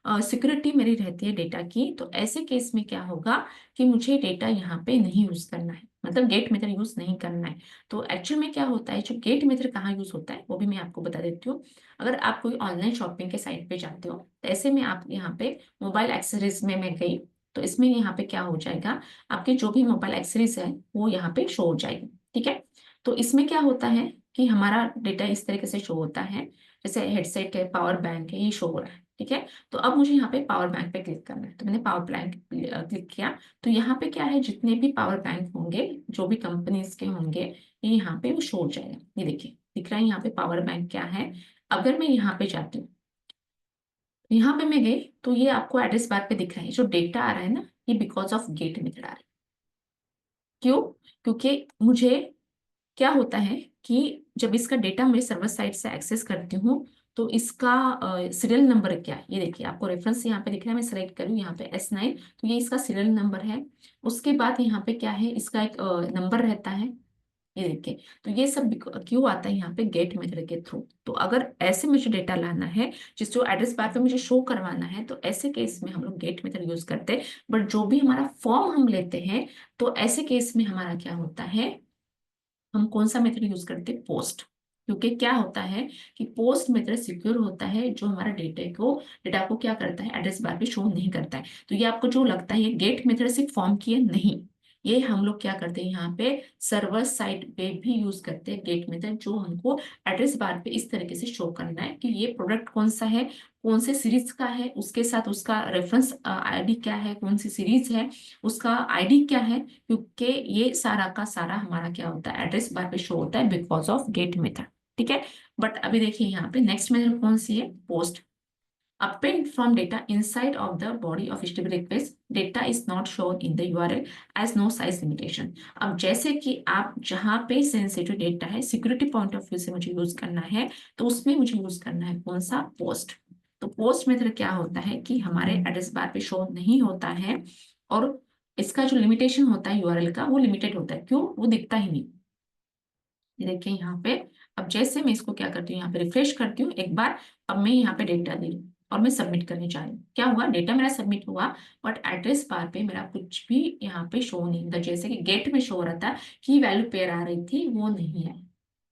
सिक्योरिटी मेरी रहती है डेटा की, तो ऐसे केस में क्या होगा कि मुझे डेटा यहाँ पे नहीं यूज करना है, मतलब गेट मेथड यूज नहीं करना है। तो एक्चुअल में क्या होता है, जो गेट मेथड कहाँ यूज होता है वो भी मैं आपको बता देती हूँ। अगर आप कोई ऑनलाइन शॉपिंग के साइट पे जाते हो, तो ऐसे में आप यहाँ पे मोबाइल एक्सेसरीज में मैं गई, तो इसमें यहाँ पे क्या हो जाएगा, आपके जो भी मोबाइल एक्सेसरीज है वो यहाँ पे शो हो जाएगी। ठीक है, तो इसमें क्या होता है कि हमारा डेटा इस तरीके से शो होता है, जैसे हेडसेट है, पावर बैंक है, ये शो हो रहा है। ठीक है, तो अब मुझे यहाँ पे पावर बैंक पे क्लिक करना है, तो मैंने पावर बैंक क्लिक किया। तो यहाँ पे क्या है, जितने भी पावर बैंक होंगे, जो भी कंपनीज के होंगे, ये यहाँ पे वो शो हो जाएगा। ये देखिए दिख रहा है यहाँ पे पावर बैंक क्या है। अगर मैं यहाँ पे जाती हूँ, यहाँ पे मैं गई, तो ये आपको एड्रेस बार पे दिख रहा है, जो डेटा आ रहा है ना, ये बिकॉज ऑफ गेट मेथड आ रहा है। क्यों? क्योंकि मुझे क्या होता है कि जब इसका डेटा मैं सर्वर साइड से एक्सेस करती हूँ, तो इसका सीरियल नंबर क्या है, ये देखिए आपको रेफरेंस यहाँ पे दिख रहा है, मैं सेलेक्ट करूँ यहाँ पे S9, तो ये इसका सीरियल नंबर है। उसके बाद यहाँ पे क्या है, इसका एक नंबर रहता है, ये देखिए। तो ये सब क्यों आता है यहाँ पे, गेट मेथड के थ्रू। तो अगर ऐसे मुझे डेटा लाना है, जिस जो एड्रेस बार पे मुझे शो करवाना है, तो ऐसे केस में हम लोग गेट मेथड यूज करते हैं। बट जो भी हमारा फॉर्म हम लेते हैं, तो ऐसे केस में हमारा क्या होता है, हम कौन सा मेथड यूज करते हैं, पोस्ट। क्योंकि क्या होता है कि पोस्ट मेथड सिक्योर होता है, जो हमारा डेटा को क्या करता है, एड्रेस बार पे शो नहीं करता है। तो ये आपको जो लगता है ये गेट मेथड सिर्फ फॉर्म की है, नहीं, ये हम लोग क्या करते हैं यहाँ पे सर्वर साइड पे भी यूज करते हैं गेट मेथड, जो हमको एड्रेस बार पे इस तरीके से शो करना है कि ये प्रोडक्ट कौन सा है, कौन से सीरीज का है, उसके साथ उसका रेफरेंस आईडी क्या है, कौन सी सीरीज है, उसका आईडी क्या है। क्योंकि ये सारा का सारा हमारा क्या होता है, एड्रेस बार पे शो होता है बिकॉज ऑफ गेट मेथड। ठीक है, बट अभी देखिए यहाँ पे नेक्स्ट मेथड कौन सी है, post. Append from data inside of the body of HTTP request, data is not shown in the URL as no size limitation। अब जैसे कि आप जहाँ पे सेंसिटिव डेटा है, सिक्योरिटी पॉइंट ऑफ व्यू से मुझे यूज करना है, तो उसमें मुझे यूज करना है कौन सा, पोस्ट। तो पोस्ट मेथड क्या होता है कि हमारे एड्रेस बार पे शो नहीं होता है, और इसका जो लिमिटेशन होता है यूआरएल का, वो लिमिटेड होता है। क्यों? वो दिखता ही नहीं। ये देखिए यहाँ पे, अब जैसे मैं इसको क्या करती हूँ, यहाँ पे रिफ्रेश करती हूँ एक बार। अब मैं यहाँ पे डेटा दे रही हूँ और मैं सबमिट करने जा रही हूँ, क्या हुआ, डेटा मेरा सबमिट हुआ, बट एड्रेस बार पे मेरा कुछ भी यहाँ पे शो नहीं होता। जैसे कि गेट में शो हो रहा था कि वैल्यू पेयर आ रही थी, वो नहीं है।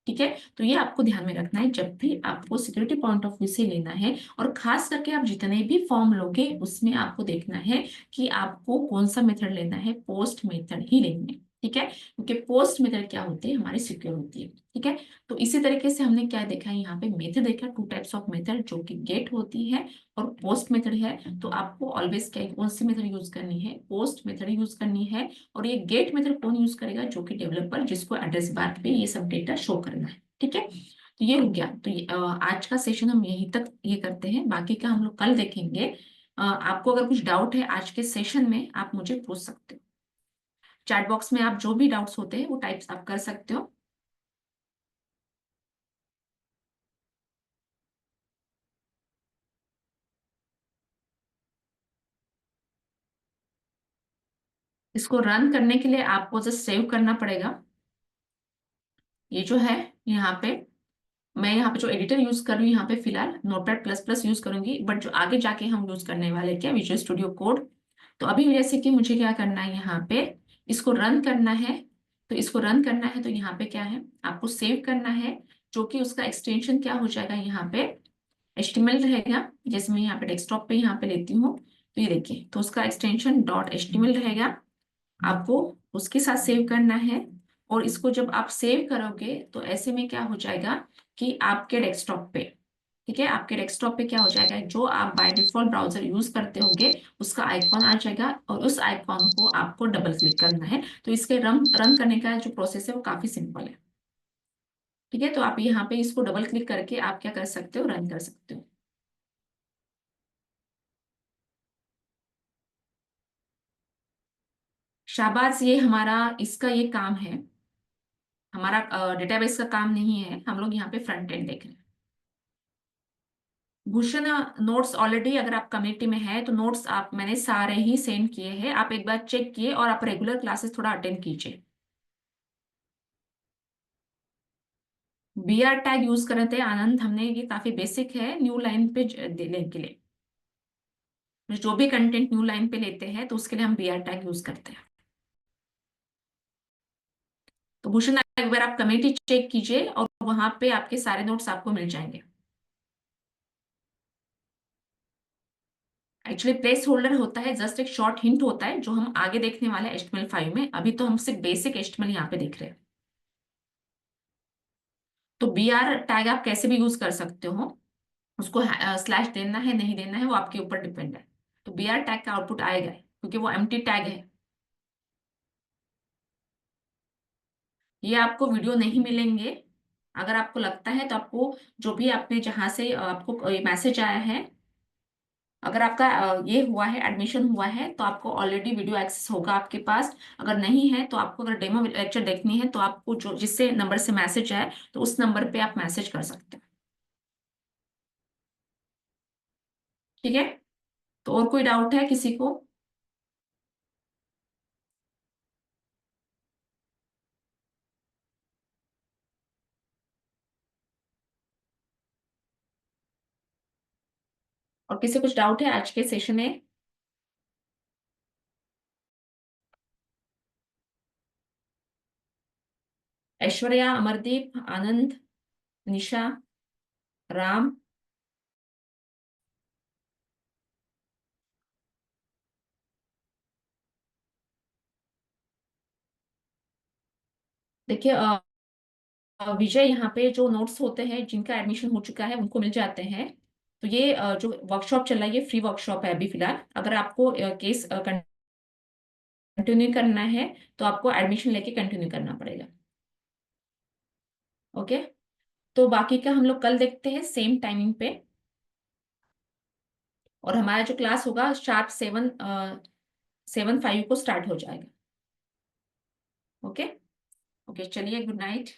ठीक है, तो ये आपको ध्यान में रखना है जब भी आपको सिक्योरिटी पॉइंट ऑफ व्यू से लेना है, और खास करके आप जितने भी फॉर्म लोगे उसमें आपको देखना है कि आपको कौन सा मेथड लेना है, पोस्ट मेथड ही लेना है। ठीक है, क्योंकि पोस्ट मेथड क्या होती है, हमारी सिक्योर होती है। ठीक है, तो इसी तरीके से हमने क्या देखा है, यहाँ पे मेथड देखा, टू टाइप्स ऑफ मेथड, जो कि गेट होती है और पोस्ट मेथड है। तो आपको ऑलवेज क्या, कौन सी मेथड यूज करनी है, पोस्ट मेथड यूज करनी है। और ये गेट मेथड कौन यूज करेगा, जो कि डेवलपर, जिसको एड्रेस बार पे ये सब डेटा शो करना है। ठीक है, तो ये हो गया। तो आज का सेशन हम यहीं तक ये करते हैं, बाकी का हम लोग कल देखेंगे। आपको अगर कुछ डाउट है आज के सेशन में, आप मुझे पूछ सकते हो। चैट बॉक्स में आप जो भी डाउट्स होते हैं वो टाइप्स आप कर सकते हो। इसको रन करने के लिए आपको जस्ट सेव करना पड़ेगा। ये जो है यहाँ पे, मैं यहाँ पे जो एडिटर यूज कर रही हूँ, यहाँ पे फिलहाल नोटपैड प्लस प्लस यूज करूंगी, बट जो आगे जाके हम यूज करने वाले क्या, विजुअल स्टूडियो कोड। तो अभी जैसे कि मुझे क्या करना है, यहाँ पे इसको रन करना है। तो इसको रन करना है, तो यहाँ पे क्या है, आपको सेव करना है, जो कि उसका एक्सटेंशन क्या हो जाएगा, यहाँ पे HTML रहेगा। जैसे मैं यहाँ पे डेस्कटॉप पे यहाँ पे लेती हूँ, तो ये देखिए, तो उसका एक्सटेंशन .html रहेगा। आपको उसके साथ सेव करना है, और इसको जब आप सेव करोगे, तो ऐसे में क्या हो जाएगा कि आपके डेस्कटॉप पे, ठीक है, आपके डेस्कटॉप पे क्या हो जाएगा, जो आप बाय डिफॉल्ट ब्राउजर यूज करते होगे उसका आइकॉन आ जाएगा, और उस आइकॉन को आपको डबल क्लिक करना है। तो इसके रन रन करने का जो प्रोसेस है वो काफी सिंपल है। ठीक है, तो आप यहाँ पे इसको डबल क्लिक करके आप क्या कर सकते हो, रन कर सकते हो। शाबाश, ये हमारा इसका ये काम है, हमारा डेटाबेस का काम नहीं है, हम लोग यहाँ पे फ्रंट एंड देख रहे हैं। भूषण, नोट्स ऑलरेडी अगर आप कम्युनिटी में है, तो नोट्स आप मैंने सारे ही सेंड किए हैं, आप एक बार चेक किए, और आप रेगुलर क्लासेस थोड़ा अटेंड कीजिए। BR टैग यूज कर रहे थे आनंद, हमने, ये काफी बेसिक है न्यू लाइन पे देने के लिए। जो भी कंटेंट न्यू लाइन पे लेते हैं तो उसके लिए हम BR टैग यूज करते हैं। तो भूषण, एक बार आप कमेटी चेक कीजिए और वहां पे आपके सारे नोट्स आपको मिल जाएंगे। एक्चुअली प्लेस होल्डर होता है जस्ट एक शॉर्ट हिंट होता है जो हम आगे देखने वाले हैं HTML5 में। अभी तो हम सिर्फ बेसिक HTML यहाँ पे देख रहे हैं। तो BR टैग आप कैसे भी यूज कर सकते हो, उसको स्लैश देना है नहीं देना है वो आपके ऊपर डिपेंड है। तो BR टैग का आउटपुट आएगा क्योंकि वो एम्प्टी टैग है। ये आपको वीडियो नहीं मिलेंगे। अगर आपको लगता है तो आपको जो भी आपने जहां से आपको मैसेज आया है, अगर आपका ये हुआ है एडमिशन हुआ है तो आपको ऑलरेडी वीडियो एक्सेस होगा आपके पास। अगर नहीं है तो आपको अगर डेमो लेक्चर देखनी है तो आपको जो जिससे नंबर से मैसेज आए तो उस नंबर पे आप मैसेज कर सकते हैं। ठीक है। तो और कोई डाउट है किसी को? और किसी कुछ डाउट है आज के सेशन में? ऐश्वर्या, अमरदीप, आनंद, निशा, राम। देखिए विजय, यहाँ पे जो नोट्स होते हैं जिनका एडमिशन हो चुका है उनको मिल जाते हैं। तो ये जो वर्कशॉप चल रहा है ये फ्री वर्कशॉप है अभी फिलहाल। अगर आपको केस कंटिन्यू करना है तो आपको एडमिशन लेके कंटिन्यू करना पड़ेगा। ओके। तो बाकी का हम लोग कल देखते हैं सेम टाइमिंग पे। और हमारा जो क्लास होगा शार्प 7:05 को स्टार्ट हो जाएगा। ओके। ओके, चलिए, गुड नाइट।